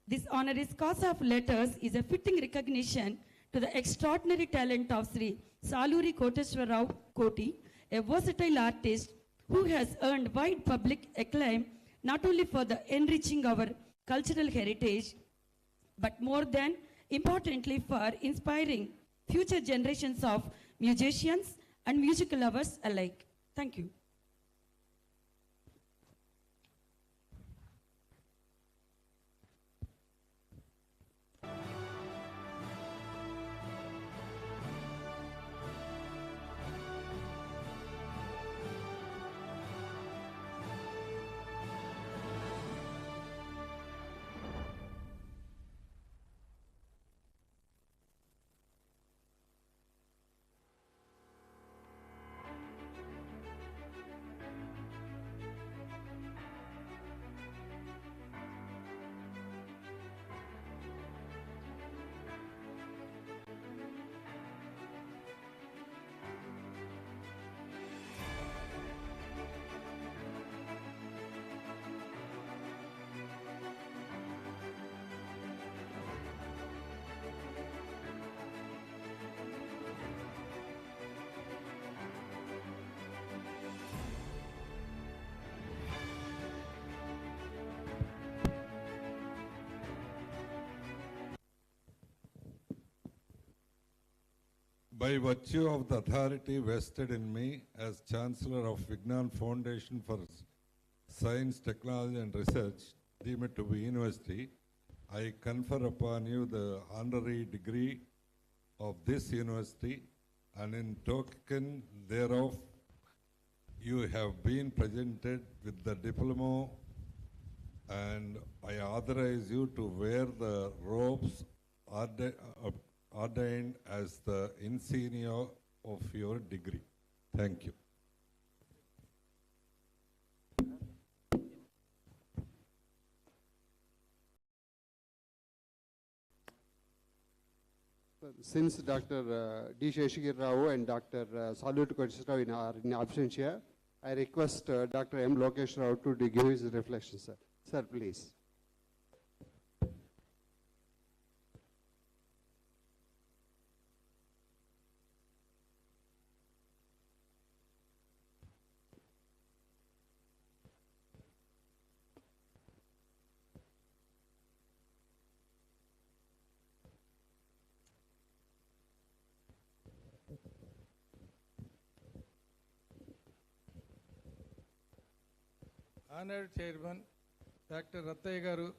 This honoris causa of letters is a fitting recognition to the extraordinary talent of Sri Saluri Koteswar Rao Koti, a versatile artist who has earned wide public acclaim not only for the enriching our cultural heritage, but more than importantly for inspiring future generations of musicians and music lovers alike. Thank you. By virtue of the authority vested in me as Chancellor of Vignan Foundation for Science, Technology and Research, deemed to be University, I confer upon you the honorary degree of this university, and in token thereof, you have been presented with the diploma, and I authorize you to wear the robes ordained as the insignia of your degree. Thank you. Since Dr. D. Rao and Dr. Saluri Koteswar are in absentia, I request Dr. M. Lokesh Rao to give his reflections, sir. Sir, please. Honored Chairman Dr. Rattaya Garu,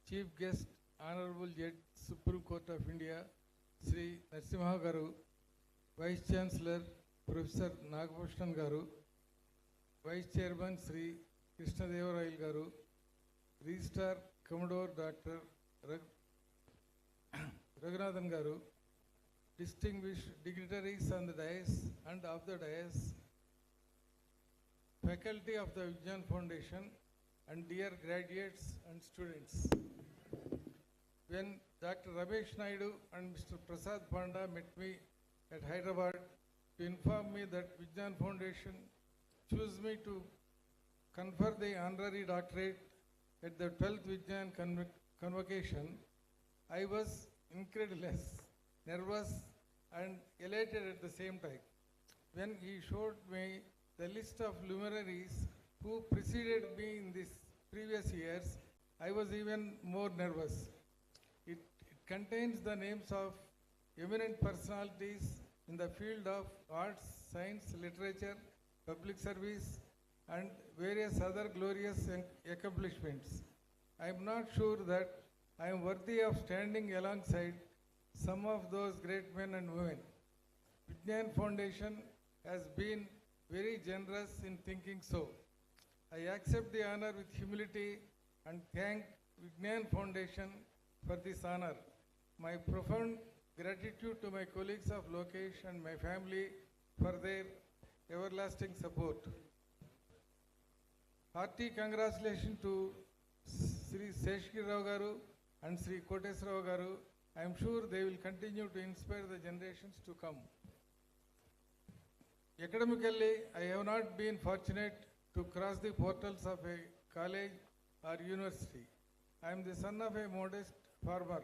Chief Guest Honorable Judge Supreme Court of India Sri Narasimha Garu, Vice Chancellor Professor Nagabhushan Garu, Vice Chairman Sri Krishna Devarayal Garu, Registrar Commodore Dr. Raghunathan Garu, distinguished dignitaries on the dais and off the dais, faculty of the Vignan Foundation, and dear graduates and students. When Dr. Ramesh Naidu and Mr. Prasad Panda met me at Hyderabad to inform me that Vignan Foundation chose me to confer the honorary doctorate at the 12th Vignan Convocation, I was incredulous, nervous, and elated at the same time. When he showed me the list of luminaries who preceded me in these previous years, I was even more nervous. It contains the names of eminent personalities in the field of arts, science, literature, public service, and various other glorious accomplishments. I am not sure that I am worthy of standing alongside some of those great men and women. Vignan Foundation has been very generous in thinking so. I accept the honor with humility and thank Vignan Foundation for this honor. My profound gratitude to my colleagues of Lokesh and my family for their everlasting support. Hearty congratulations to Sri Seshagir Rao Garu and Sri Koteswara Rao Garu. I am sure they will continue to inspire the generations to come. Academically, I have not been fortunate to cross the portals of a college or university. I am the son of a modest farmer.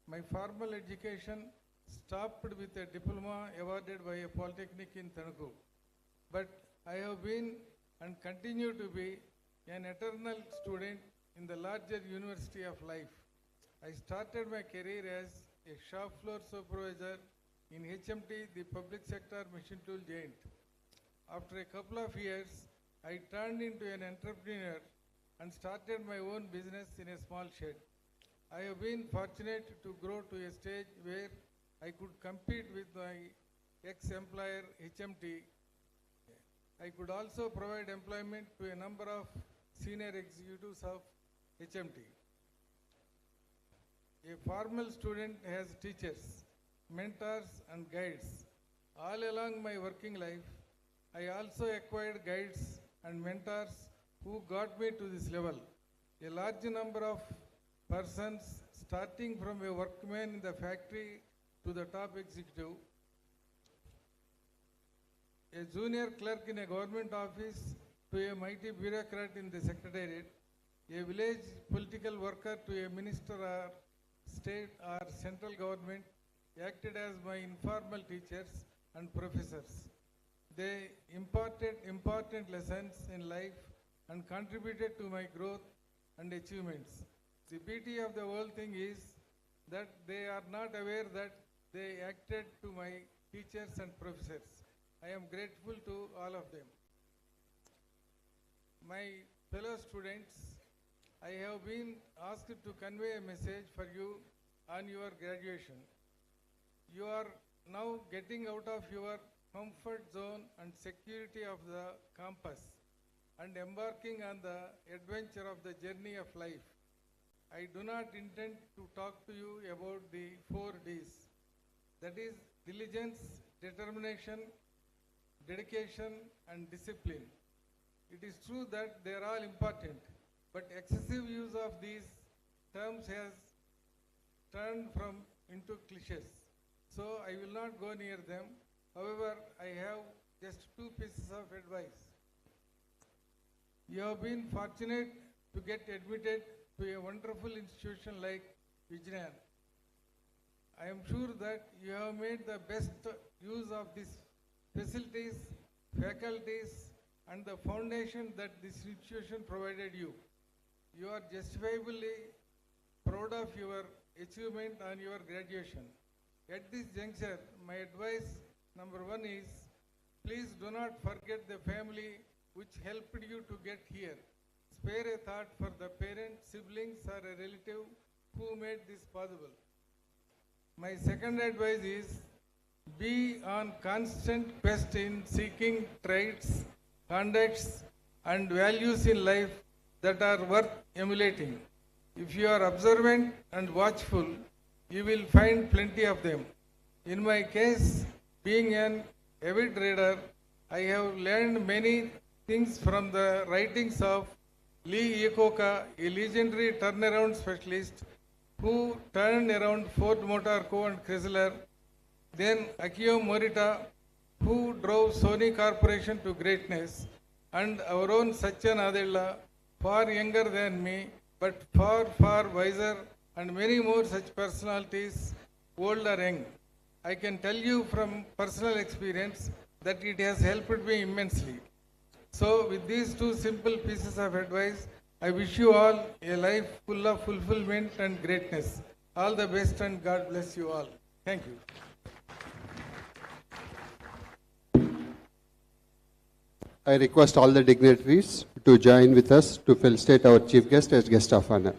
My formal education stopped with a diploma awarded by a polytechnic in Tanuku. But I have been and continue to be an eternal student in the larger university of life. I started my career as a shop floor supervisor in HMT, the public sector machine tool giant. After a couple of years, I turned into an entrepreneur and started my own business in a small shed. I have been fortunate to grow to a stage where I could compete with my ex-employer HMT. I could also provide employment to a number of senior executives of HMT. A formal student has teachers, mentors, and guides. All along my working life, I also acquired guides and mentors who got me to this level. A large number of persons, starting from a workman in the factory to the top executive, a junior clerk in a government office to a mighty bureaucrat in the secretariat, a village political worker to a minister or state or central government, acted as my informal teachers and professors. They imparted important lessons in life and contributed to my growth and achievements. The beauty of the whole thing is that they are not aware that they acted to my teachers and professors. I am grateful to all of them. My fellow students, I have been asked to convey a message for you on your graduation. You are now getting out of your comfort zone and security of the campus and embarking on the adventure of the journey of life. I do not intend to talk to you about the 4 Ds. That is diligence, determination, dedication, and discipline. It is true that they are all important, but excessive use of these terms has turned into cliches. So I will not go near them. However, I have just 2 pieces of advice. You have been fortunate to get admitted to a wonderful institution like Vignan. I am sure that you have made the best use of these facilities, faculties, and the foundation that this institution provided you. You are justifiably proud of your achievement on your graduation. At this juncture, my advice number 1 is, please do not forget the family which helped you to get here. Spare a thought for the parents, siblings, or a relative who made this possible. My second advice is, be on constant quest in seeking traits, conducts, and values in life that are worth emulating. If you are observant and watchful, you will find plenty of them. In my case, being an avid reader, I have learned many things from the writings of Lee Iacocca, a legendary turnaround specialist who turned around Ford Motor Co. and Chrysler, then Akio Morita, who drove Sony Corporation to greatness, and our own Satya Nadella, far younger than me, but far, far wiser, and many more such personalities, old or young. I can tell you from personal experience that it has helped me immensely. So with these two simple pieces of advice, I wish you all a life full of fulfillment and greatness. All the best and God bless you all. Thank you. I request all the dignitaries to join with us to felicitate our chief guest as guest of honor.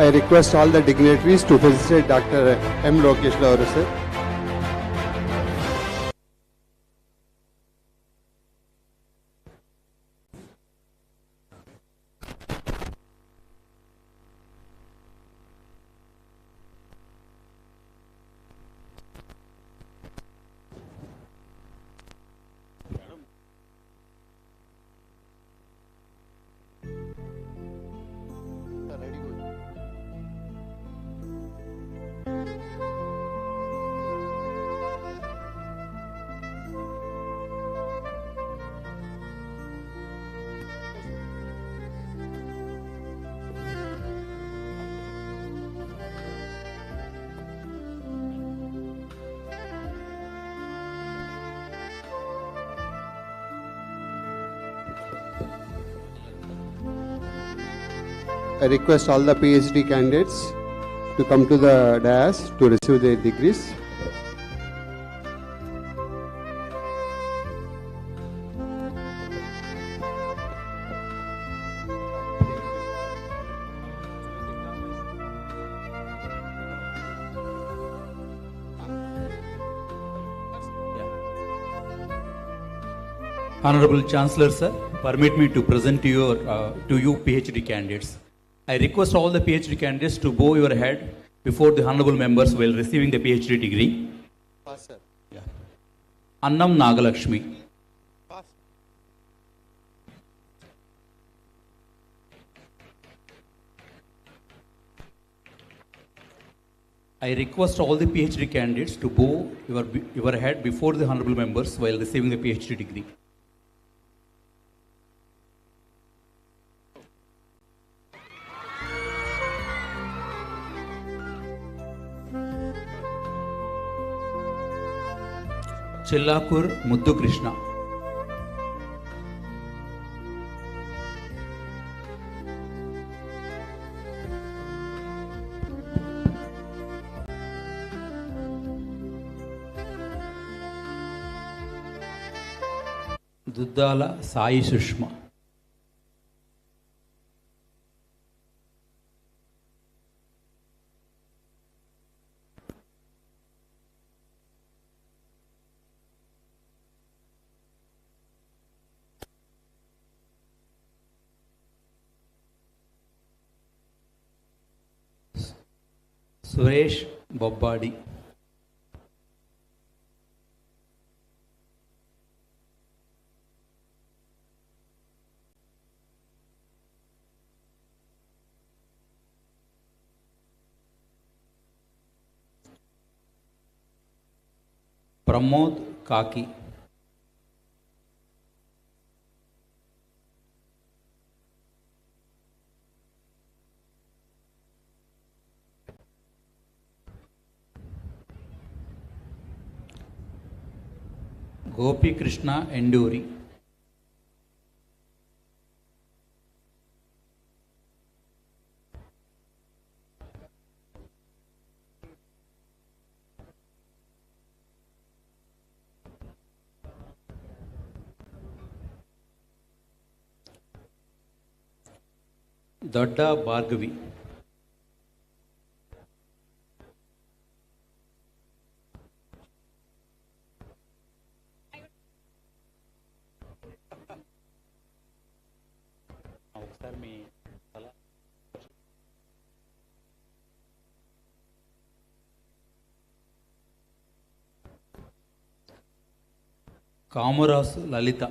I request all the dignitaries to felicitate Dr. M. Lokesh Garu, sir. I request all the PhD candidates to come to the dais to receive their degrees. Honorable Chancellor, sir, permit me to present to you PhD candidates. I request all the PhD candidates to bow your head before the honorable members while receiving the PhD degree. Pass, sir. Annam Nagalakshmi. Pass. I request all the PhD candidates to bow your head before the honorable members while receiving the PhD degree. Chillakur Muddu Krishna. Duddala Sai Sushma. Suresh Bobbadi. Pramod Kaki. Gopi Krishna Enduri. Dodda Bhargavi. Kamarasu Lalita.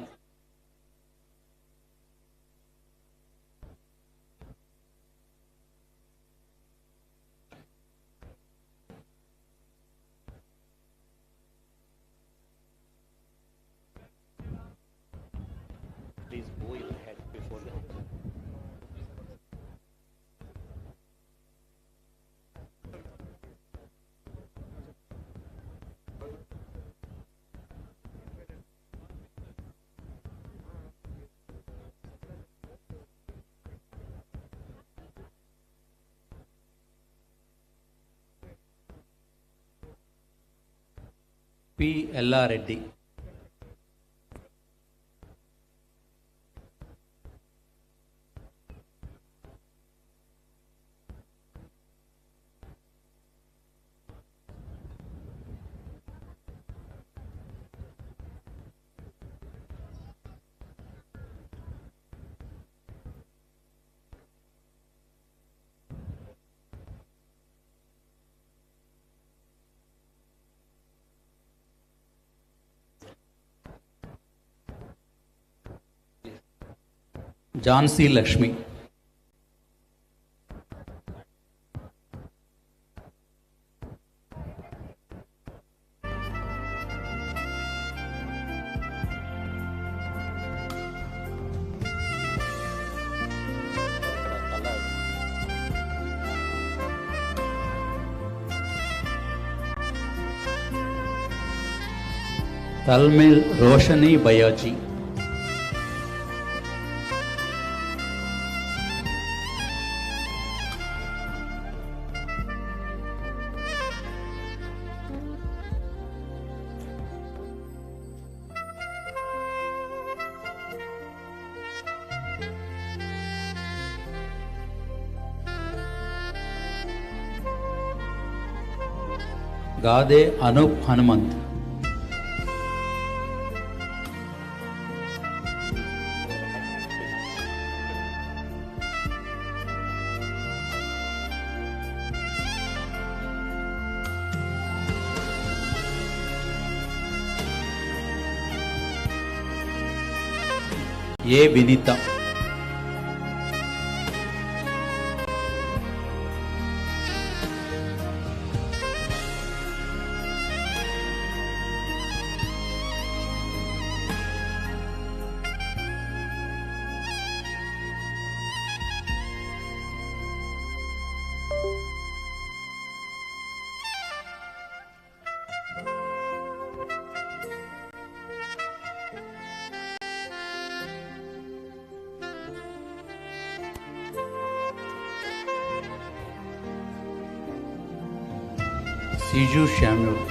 Please bow your head before the P. Ella Reddy. Jhansi Lakshmi. Talmil Roshani Bayaji. Gade Anoop Hanumanth. A Vineetha. Siju Samuel.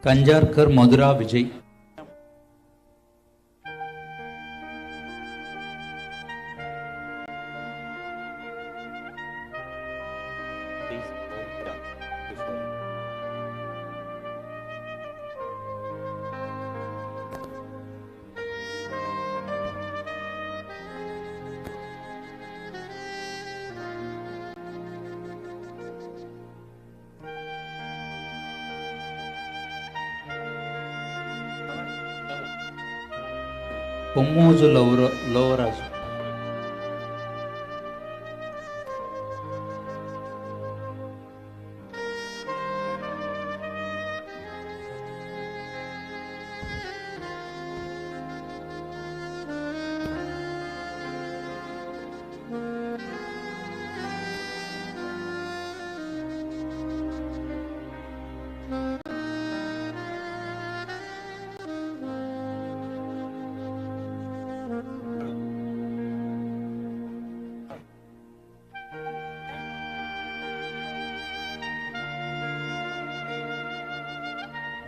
Kanjarkar Madhura Vijay. Kommoju Lovaraju.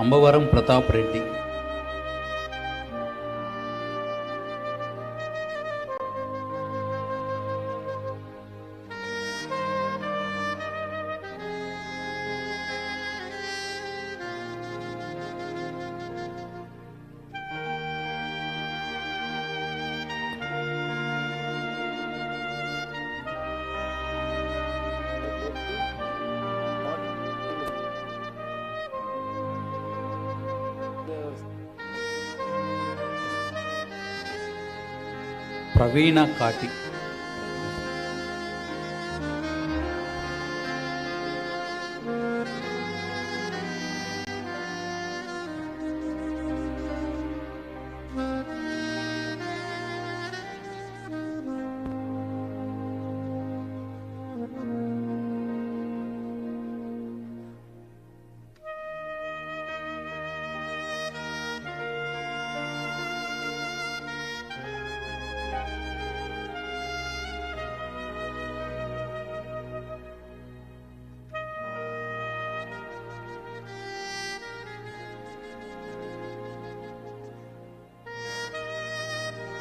Ambavaram Pratap Reddy. Praveena Kati.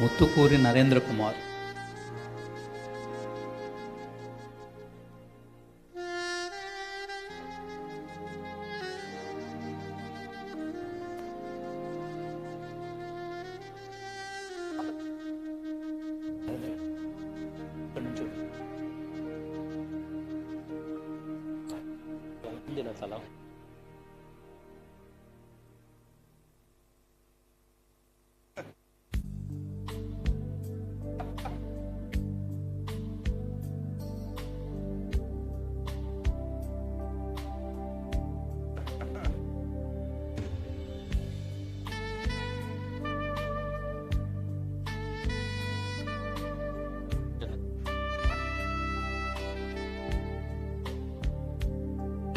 Muthukuri Narendra Kumar.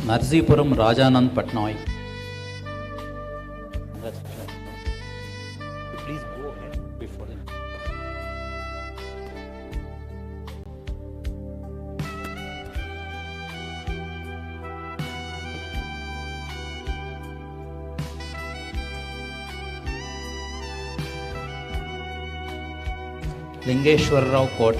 Narsipuram Rajanand Patnaik. Please go ahead before them. Lingeswararao Kota.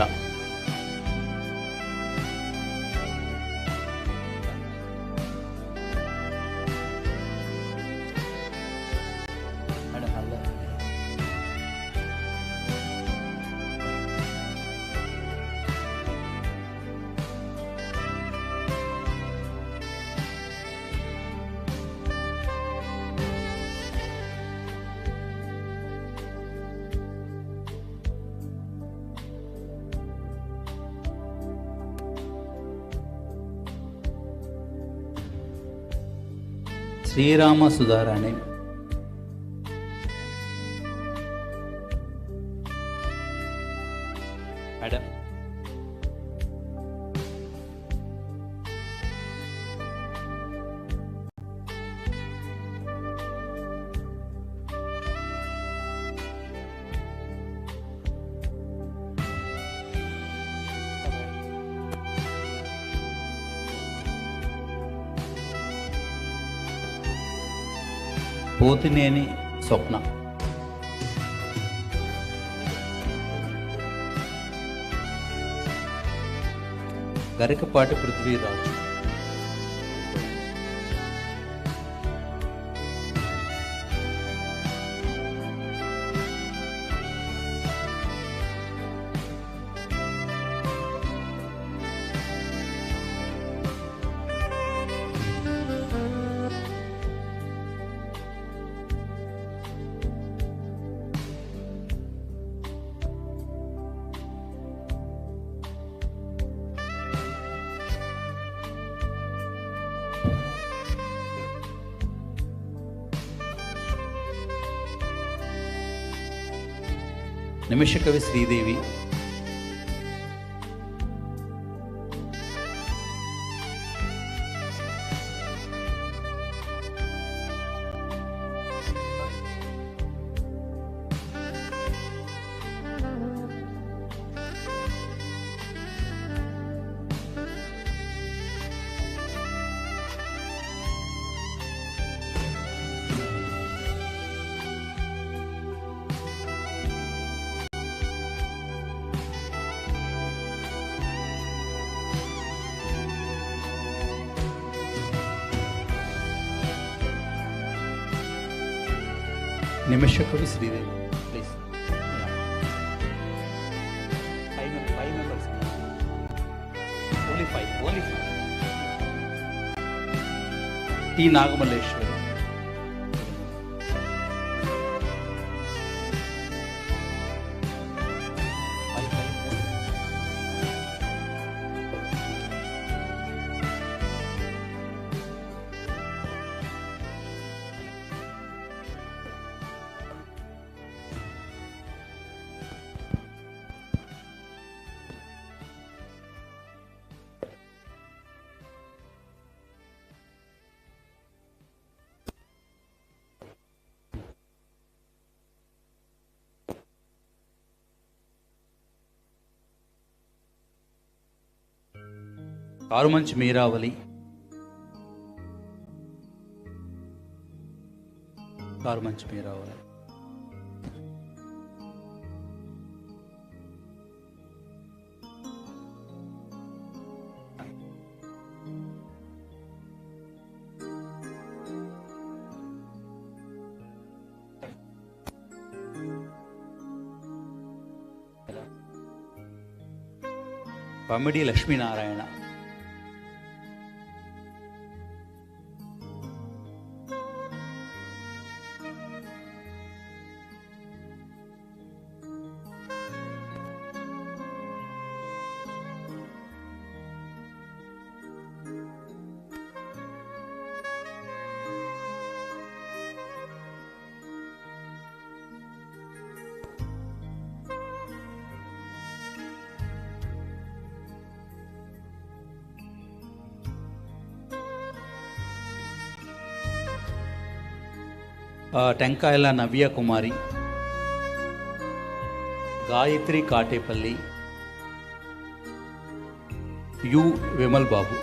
Srirama Sudharani. Madam. Pothineni Swapna. Garikapati Prithviraju. Nimishakavi Sridevi. Nimishakavi Sridevi. Please. Five members. Only five. T Nagamalleswari. Karumanchi Meeravali. Karumanchi Meeravali. Pamidi Lakshminarayana. Tenkayala Navya Kumari, Gayatri Katepalli, U Vimal Babu.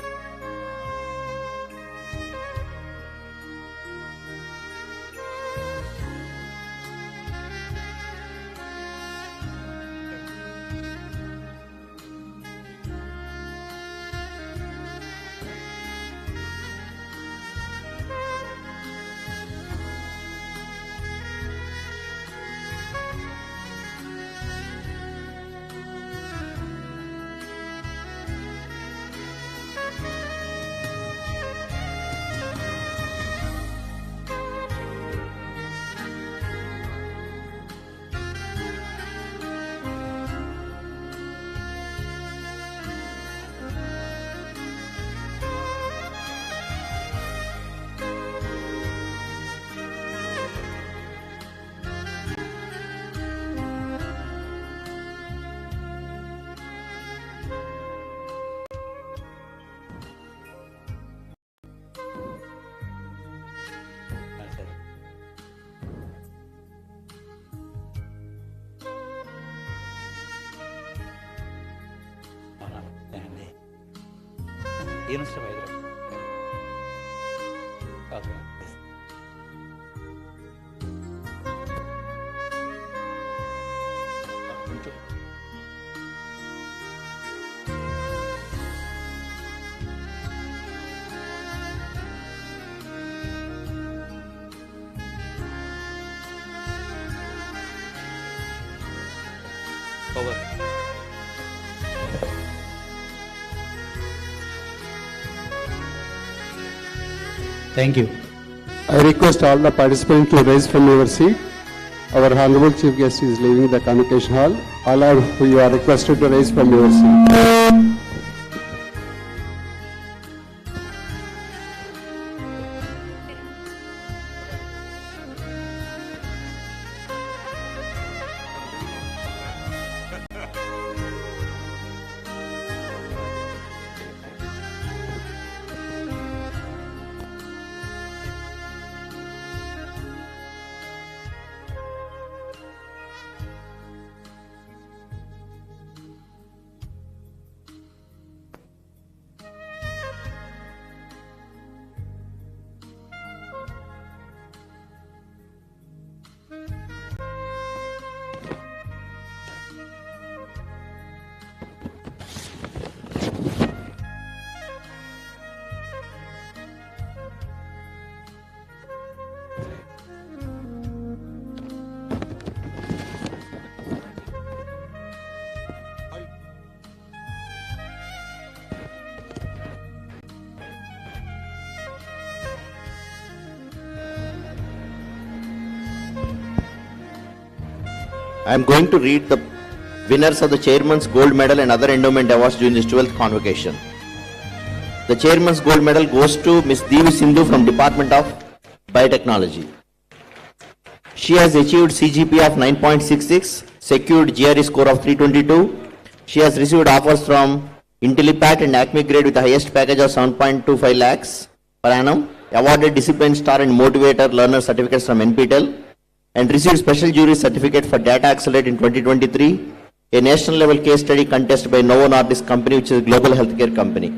University of Hyderabad. Okay. Over. Thank you. I request all the participants to rise from your seat. Our Honorable Chief Guest is leaving the Convocation Hall. All you are requested to rise from your seat. I am going to read the winners of the Chairman's Gold Medal and other endowment awards during this 12th Convocation. The Chairman's Gold Medal goes to Ms. Devi Sindhu from Department of Biotechnology. She has achieved CGPA of 9.66, secured GRE score of 322. She has received offers from Intellipat and Acme Grade with the highest package of 7.25 lakhs per annum, awarded Discipline Star and Motivator Learner certificates from NPTEL, and received Special Jury Certificate for Data Accelerate in 2023, a national level case study contest by Novo Nordisk company, which is a global healthcare company.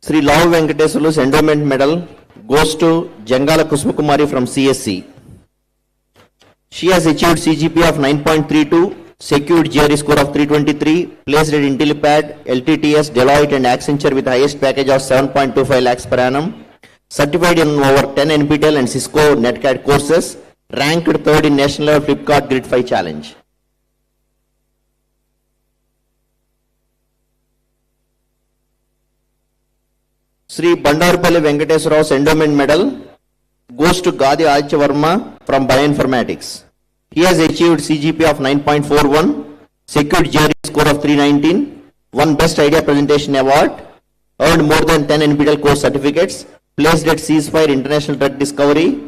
Sri Lav Venkateswalu's endowment medal goes to Jangala Kusmakumari from CSC. She has achieved CGPA of 9.32, secured GRE score of 323, placed at Intellipat, LTTS, Deloitte and Accenture with highest package of 7.25 lakhs per annum, certified in over 10 NPTEL and Cisco NetCAD courses, ranked third in national level Flipkart Grid 5 challenge. Sri Bandarpalli Venkateswara's endowment medal goes to Gadi Aditya Verma from Bioinformatics. He has achieved CGPA of 9.41, secured GRE score of 319, won Best Idea Presentation Award, earned more than 10 NPTEL course certificates, placed at Ceasefire International Drug Discovery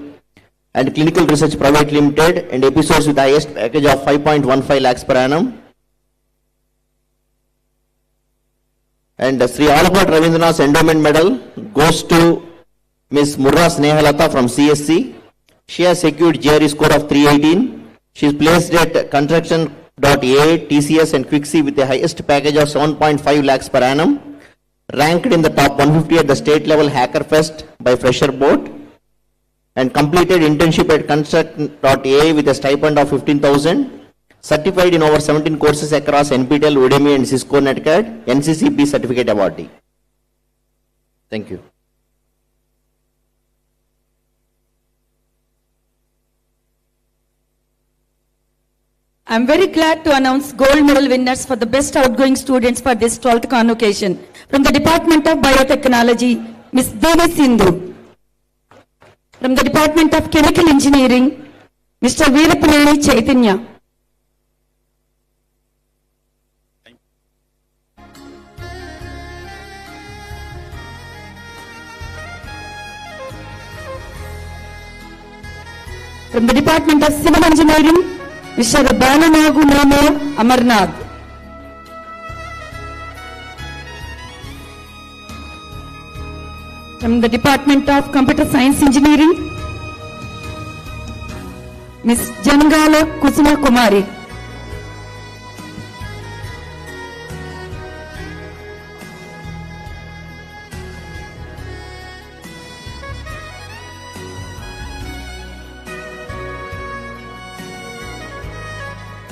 and Clinical Research Private Limited, and episodes with the highest package of 5.15 lakhs per annum. And Sri Albert Ravindranath Endowment Medal goes to Ms. Murra Snehalata from CSC. She has secured GRE score of 318. She is placed at construction.a, TCS and Quixi with the highest package of 7.5 lakhs per annum. Ranked in the top 150 at the state level Hacker Fest by Fresher Boat. And completed internship at construct.a with a stipend of 15,000. Certified in over 17 courses across NPTEL, Udemy and Cisco Netcad, NCCP certificate awardee. Thank you. I am very glad to announce gold medal winners for the best outgoing students for this 12th convocation. From the Department of Biotechnology, Ms. Devi Sindhu. From the Department of Chemical Engineering, Mr. Veerapalli Chaitanya. From the Department of Civil Engineering, Mr. Balanagu Namo Amarnath. From the Department of Computer Science Engineering, Ms. Janagala Kusuma Kumari.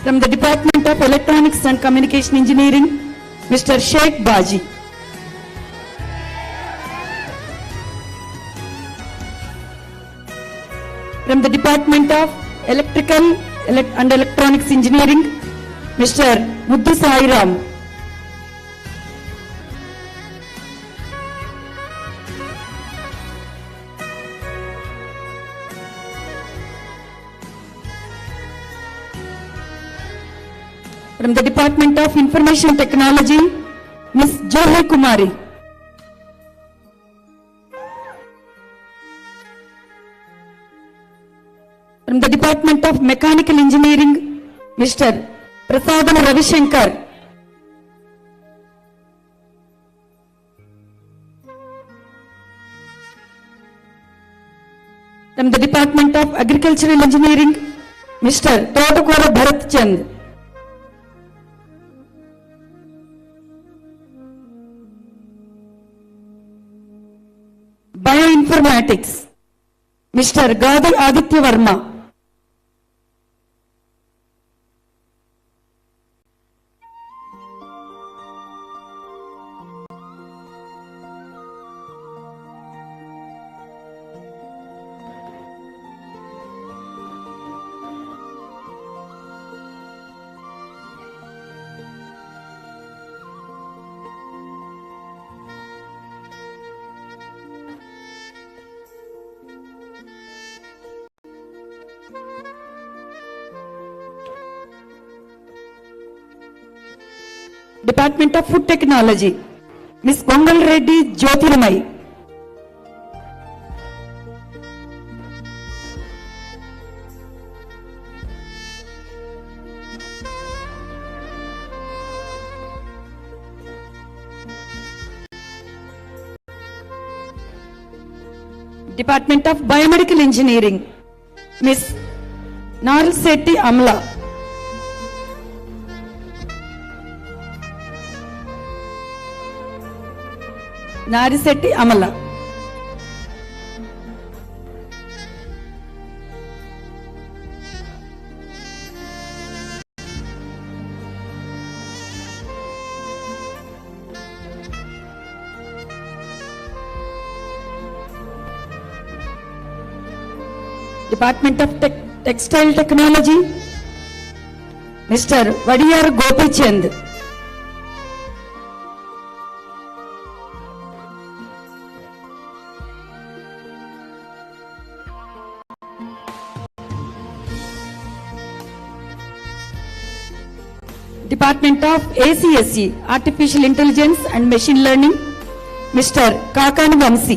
From the Department of Electronics and Communication Engineering, Mr. Sheikh Baji. From the Department of Electrical and Electronics Engineering, Mr. Muddu Sairam. From the Department of Information Technology, Ms. Joy Kumari. From the Department of Mechanical Engineering, Mr. Prasadan Ravishankar. From the Department of Agricultural Engineering, Mr. Totakura Bharat Chand. Bioinformatics, Mr. Gadi Aditya Verma. Department of Food Technology, Ms. Kongal Reddy Jyotirmai. Department of Biomedical Engineering, Ms. Narl Sethi Amla. Narisetti Amala. Department of Textile Technology, Mr. Vadiyar Gopi Chand. Department of ACSE, Artificial Intelligence and Machine Learning, Mr. Kakani Vamsi.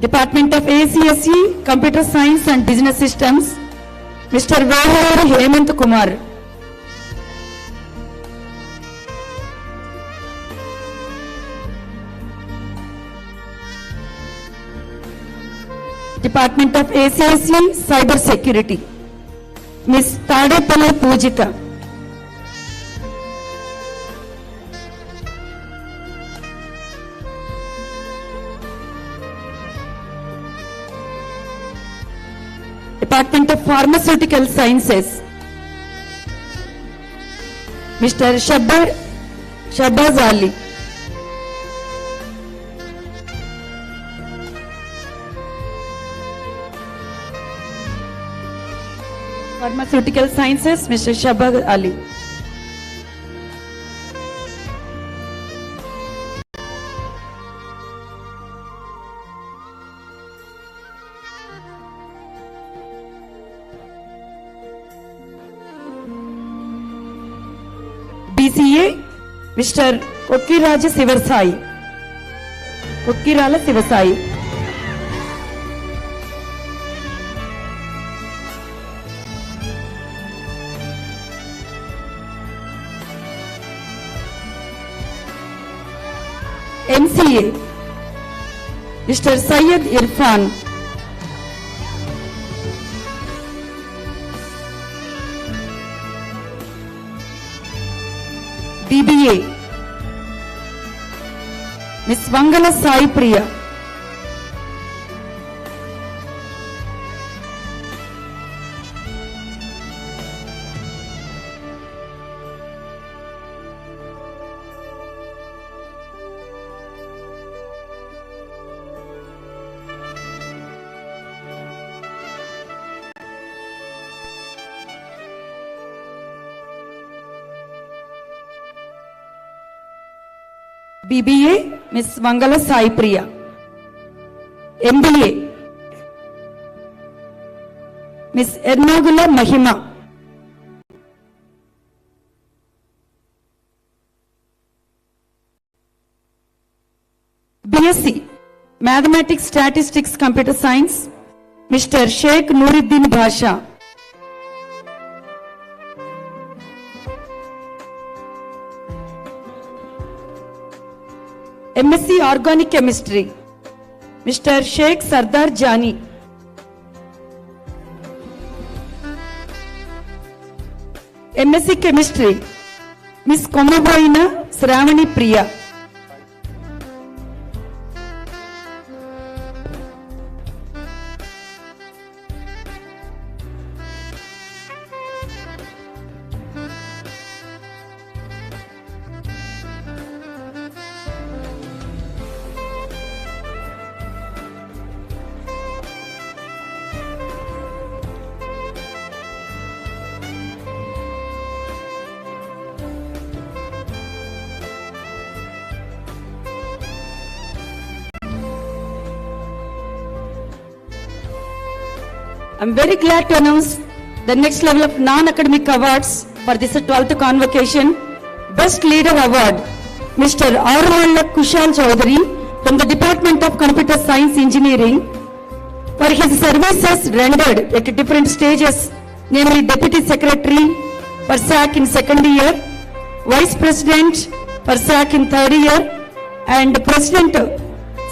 Department of ACSE, Computer Science and Business Systems, Mr. Vahar Hemant Kumar. Department of ACSE Cyber Security, Ms. Tadepalli Poojita. Department of Pharmaceutical Sciences, Mr. Shabaz Ali. Pharmaceutical Sciences, Mr. Shabaz Ali. BCA, Mr. Kokkirala Sivasai. Kokkirala Sivasai. MCA, Mr. Syed Irfan. BBA, Ms. Vangala Sai Priya. BBA, Ms. Vangala Sai Priya. MBA, Ms. Ernagula Mahima. BSc, Mathematics, Statistics, Computer Science, Mr. Sheikh Nuruddin Bhasha. MSc Organic Chemistry, Mr. Sheikh Sardar Jani. MSc Chemistry, Ms. Komaboina Sravani Priya. I'm very glad to announce the next level of non-academic awards for this 12th convocation. Best Leader Award, Mr. Armalla Kushal Chaudhary from the Department of Computer Science Engineering for his services rendered at different stages, namely Deputy Secretary for SAC in second year, Vice President for SAC in third year, and President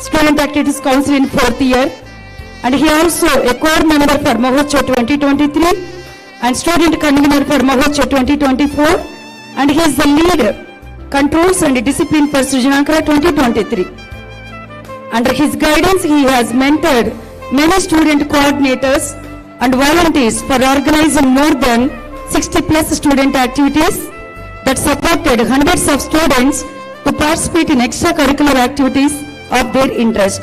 Student Activities Council in fourth year. And he also a core member for Mahotsav 2023 and student convener for Mahotsav 2024, and he is the lead controls and discipline for Srijanankara 2023. Under his guidance, he has mentored many student coordinators and volunteers for organizing more than 60 plus student activities that supported hundreds of students to participate in extracurricular activities of their interest.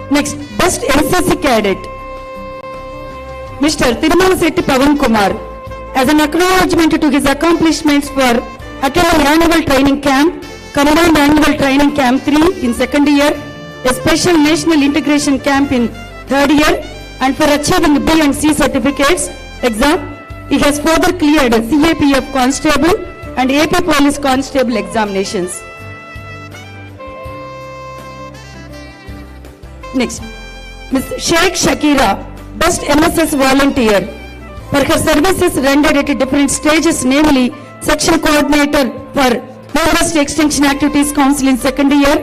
Next, Best NCC Cadet, Mr. Tirumalasetti Pavan Kumar, as an acknowledgement to his accomplishments for attending annual training camp, combined annual training camp 3 in second year, a special national integration camp in third year, and for achieving B and C certificates exam, he has further cleared CAPF Constable and AP Police Constable examinations. Next, Ms. Sheikh Shakira, Best MSS Volunteer for her services rendered at different stages, namely Section Coordinator for University Extension Activities Council in second year,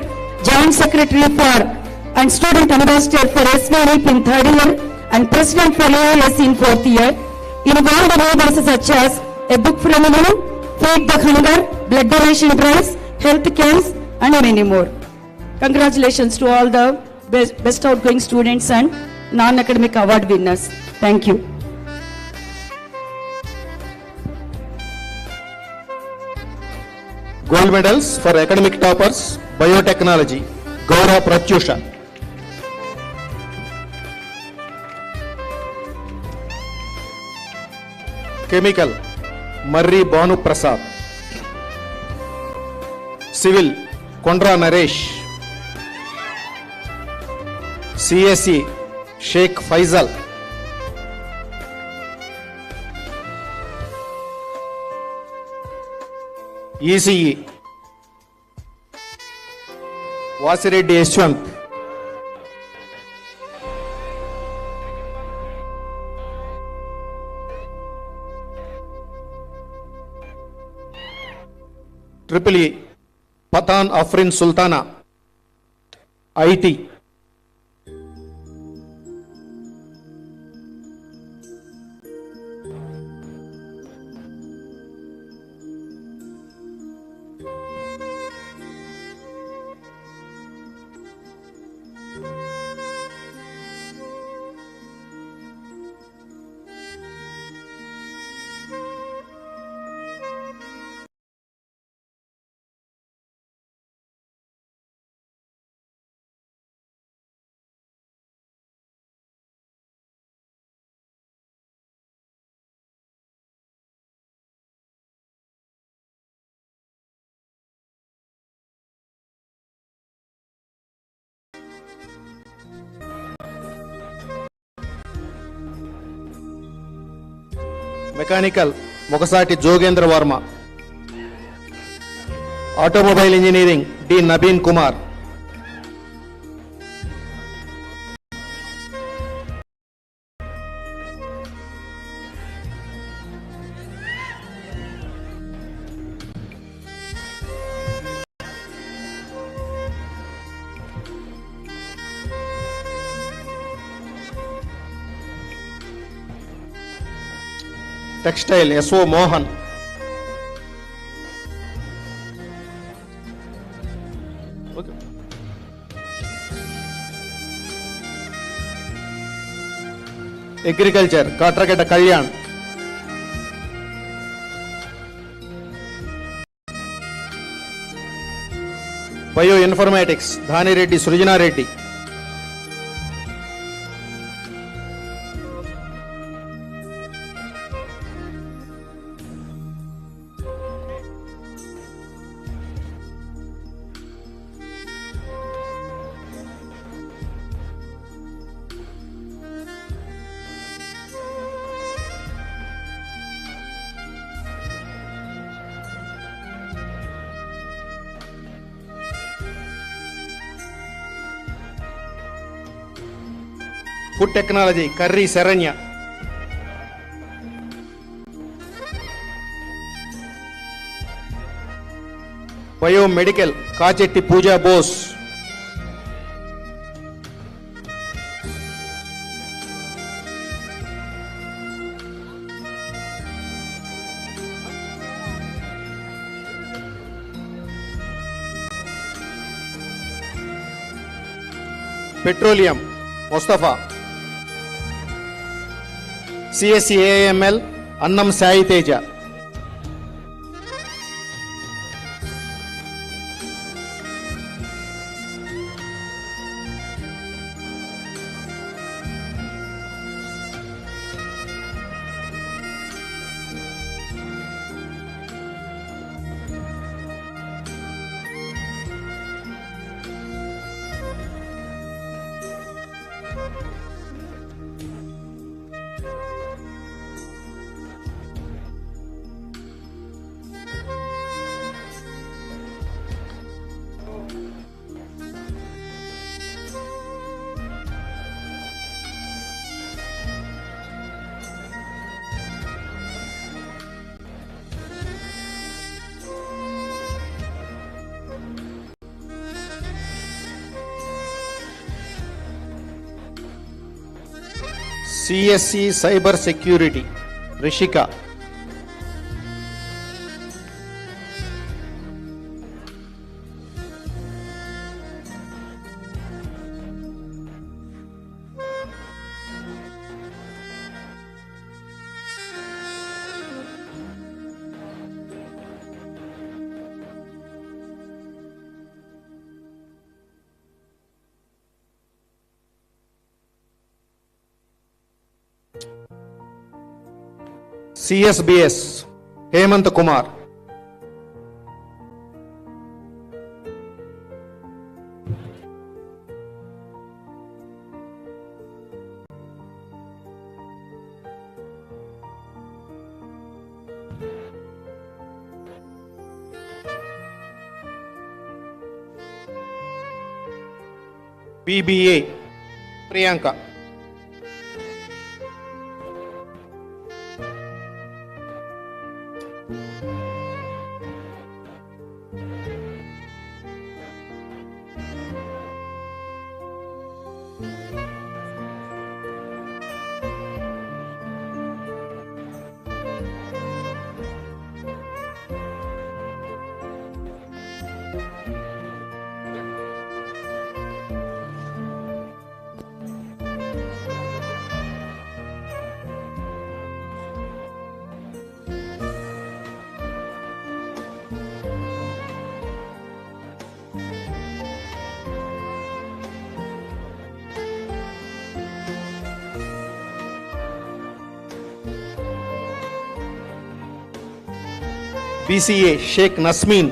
Joint Secretary for and Student Ambassador for SVREP in third year, and President for AIS in fourth year. Involved in events such as a book for anyone, Feed the Hunger, blood donation drives, health camps, and many more. Congratulations to all the best outgoing students and non-academic award winners. Thank you. Gold medals for academic toppers, biotechnology, Gaura Pratyusha. Chemical, Marri Banu Prasad. Civil, Kondra Naresh. CSE, Sheikh Faisal. ECE, Vasireddy Yashwant. Triple E, Patan Afrin Sultana. IT. Mechanical, Mokasati Jogendra Varma. Automobile Engineering, D. Nabeen Kumar. Textile, S.O. Mohan. Okay. Agriculture, Katraketa Kalyan. Bioinformatics, Dhani Reddy, Srijana Reddy. Food Technology, Curry Serenya. Biomedical, Kachetti Pooja Bose. Petroleum, Mustafa. CSE AML, Annam Sai Teja. CSE Cyber Security, Rishika. CSBS, Hemant Kumar. PBA, Priyanka. BCA, Sheikh Nasmeen.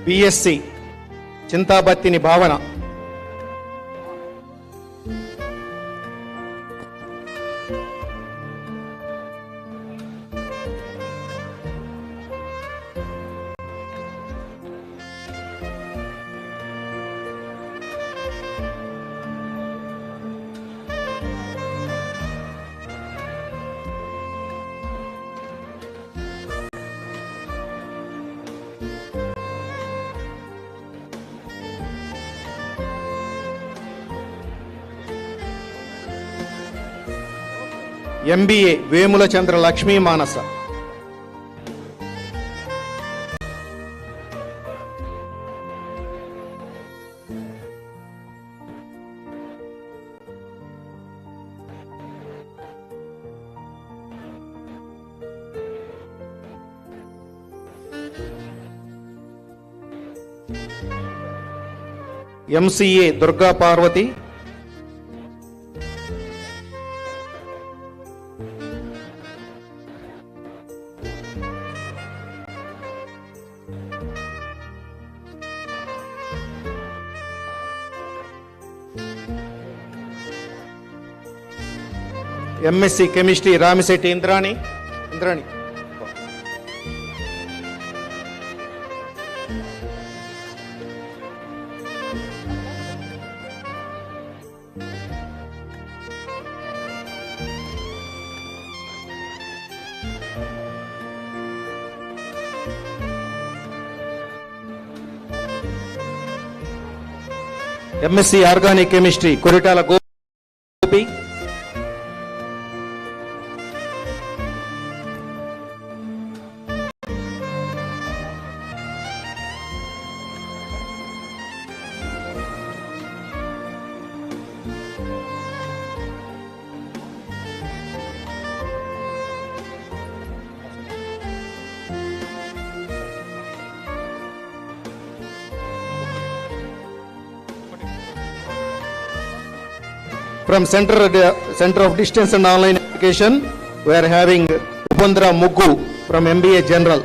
BSc, Chintabattini Bhavana. MBA, Vemula Chandra Lakshmi Manasa. MCA, Durga Parvati. MSc Chemistry, Ramisetti Indrani. MSc Organic Chemistry, Kuritala Gopi. From Center of Distance and Online Education, we are having Upandra Muggu from MBA General.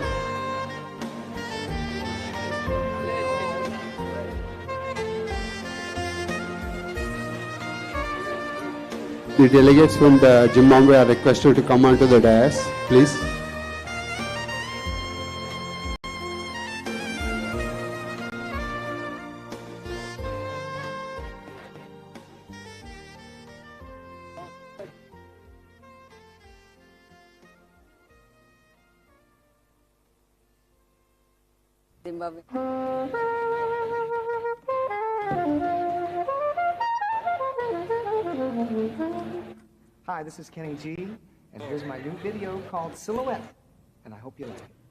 The delegates from the Zimbabwe are requested to come onto the dais, please. Zimbabwe. Hi, this is Kenny G, and here's my new video called Silhouette, and I hope you like it.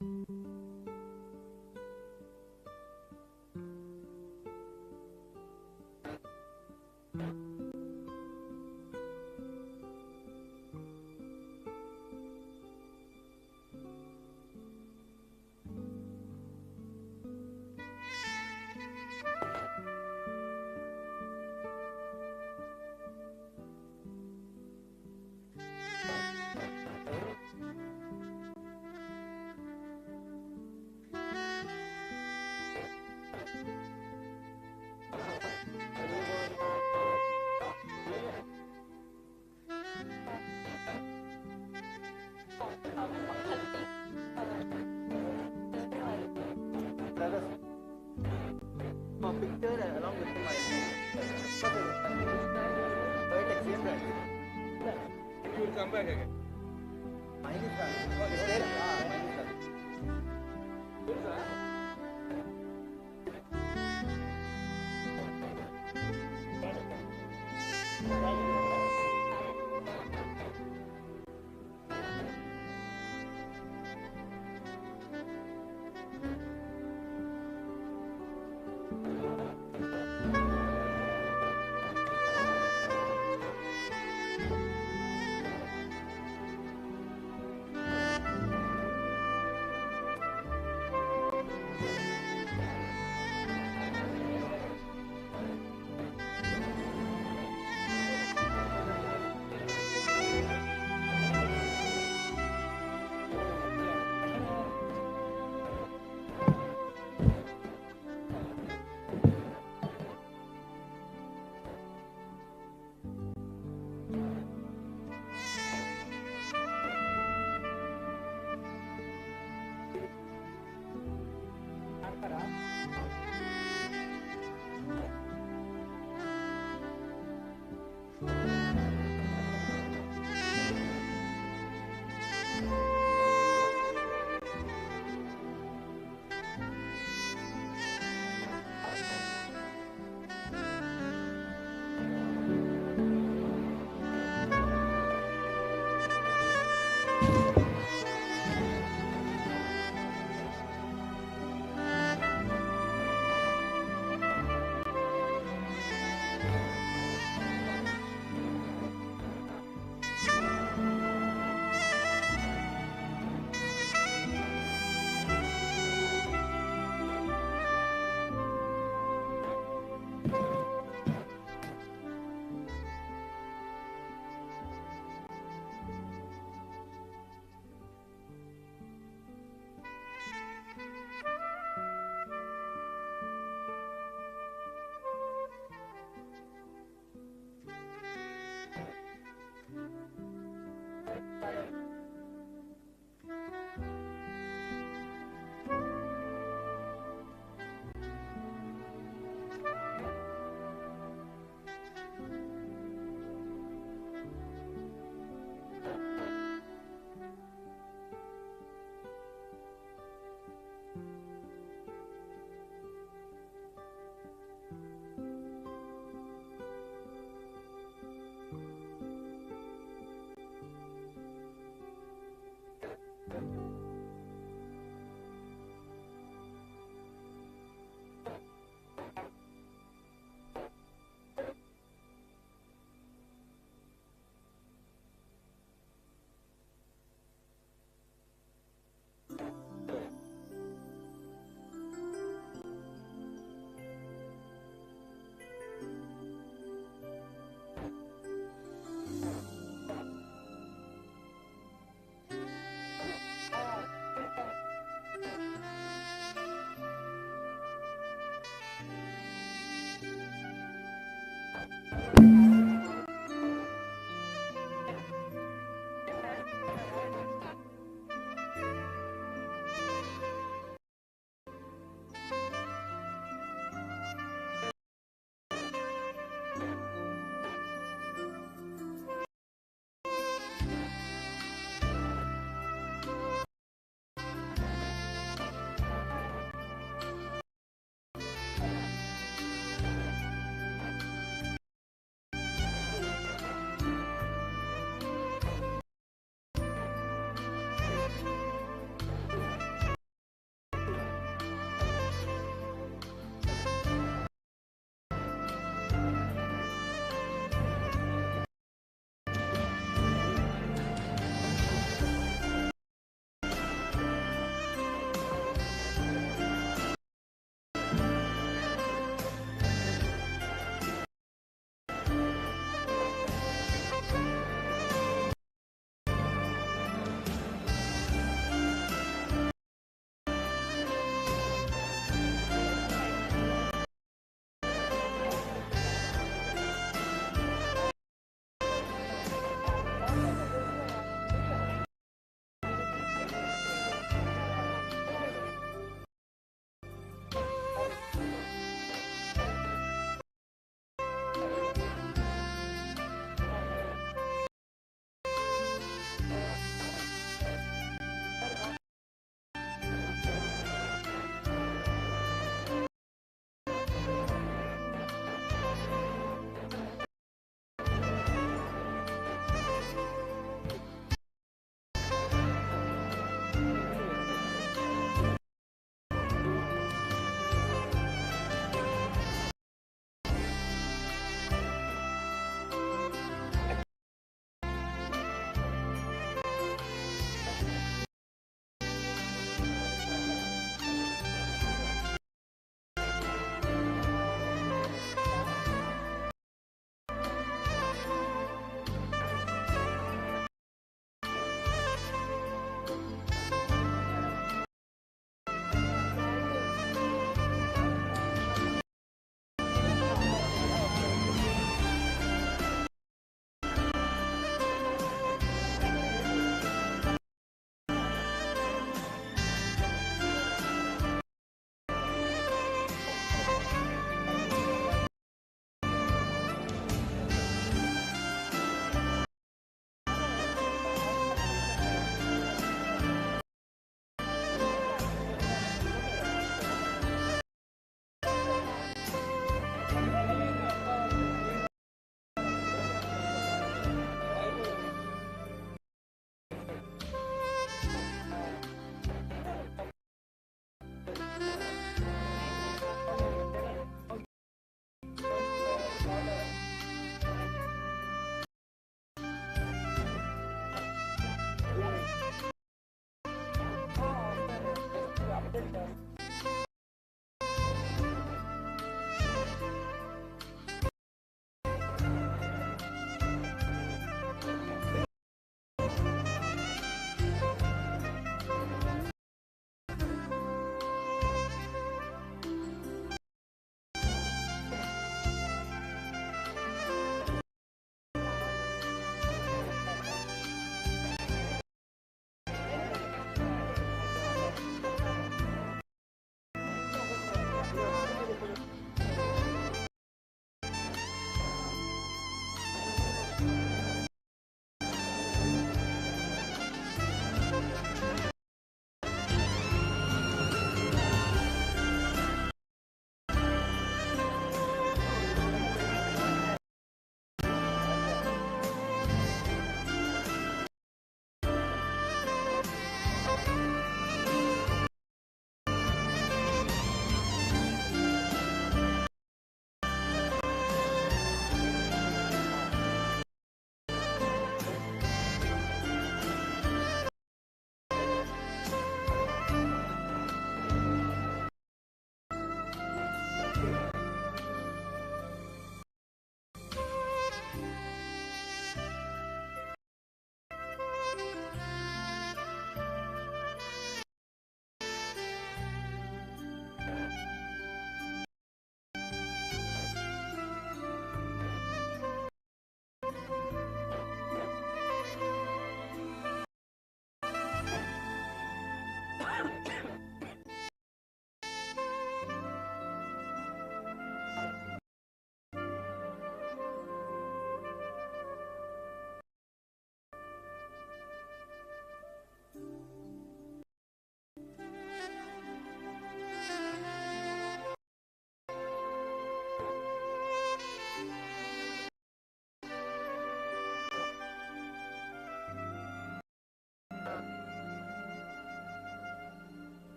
Come back again.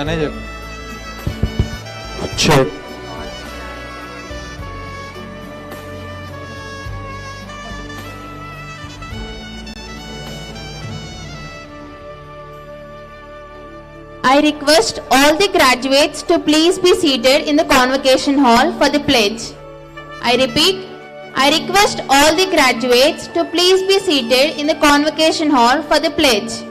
తనే చెప్పు. Check. I request all the graduates to please be seated in the convocation hall for the pledge. I repeat, I request all the graduates to please be seated in the convocation hall for the pledge.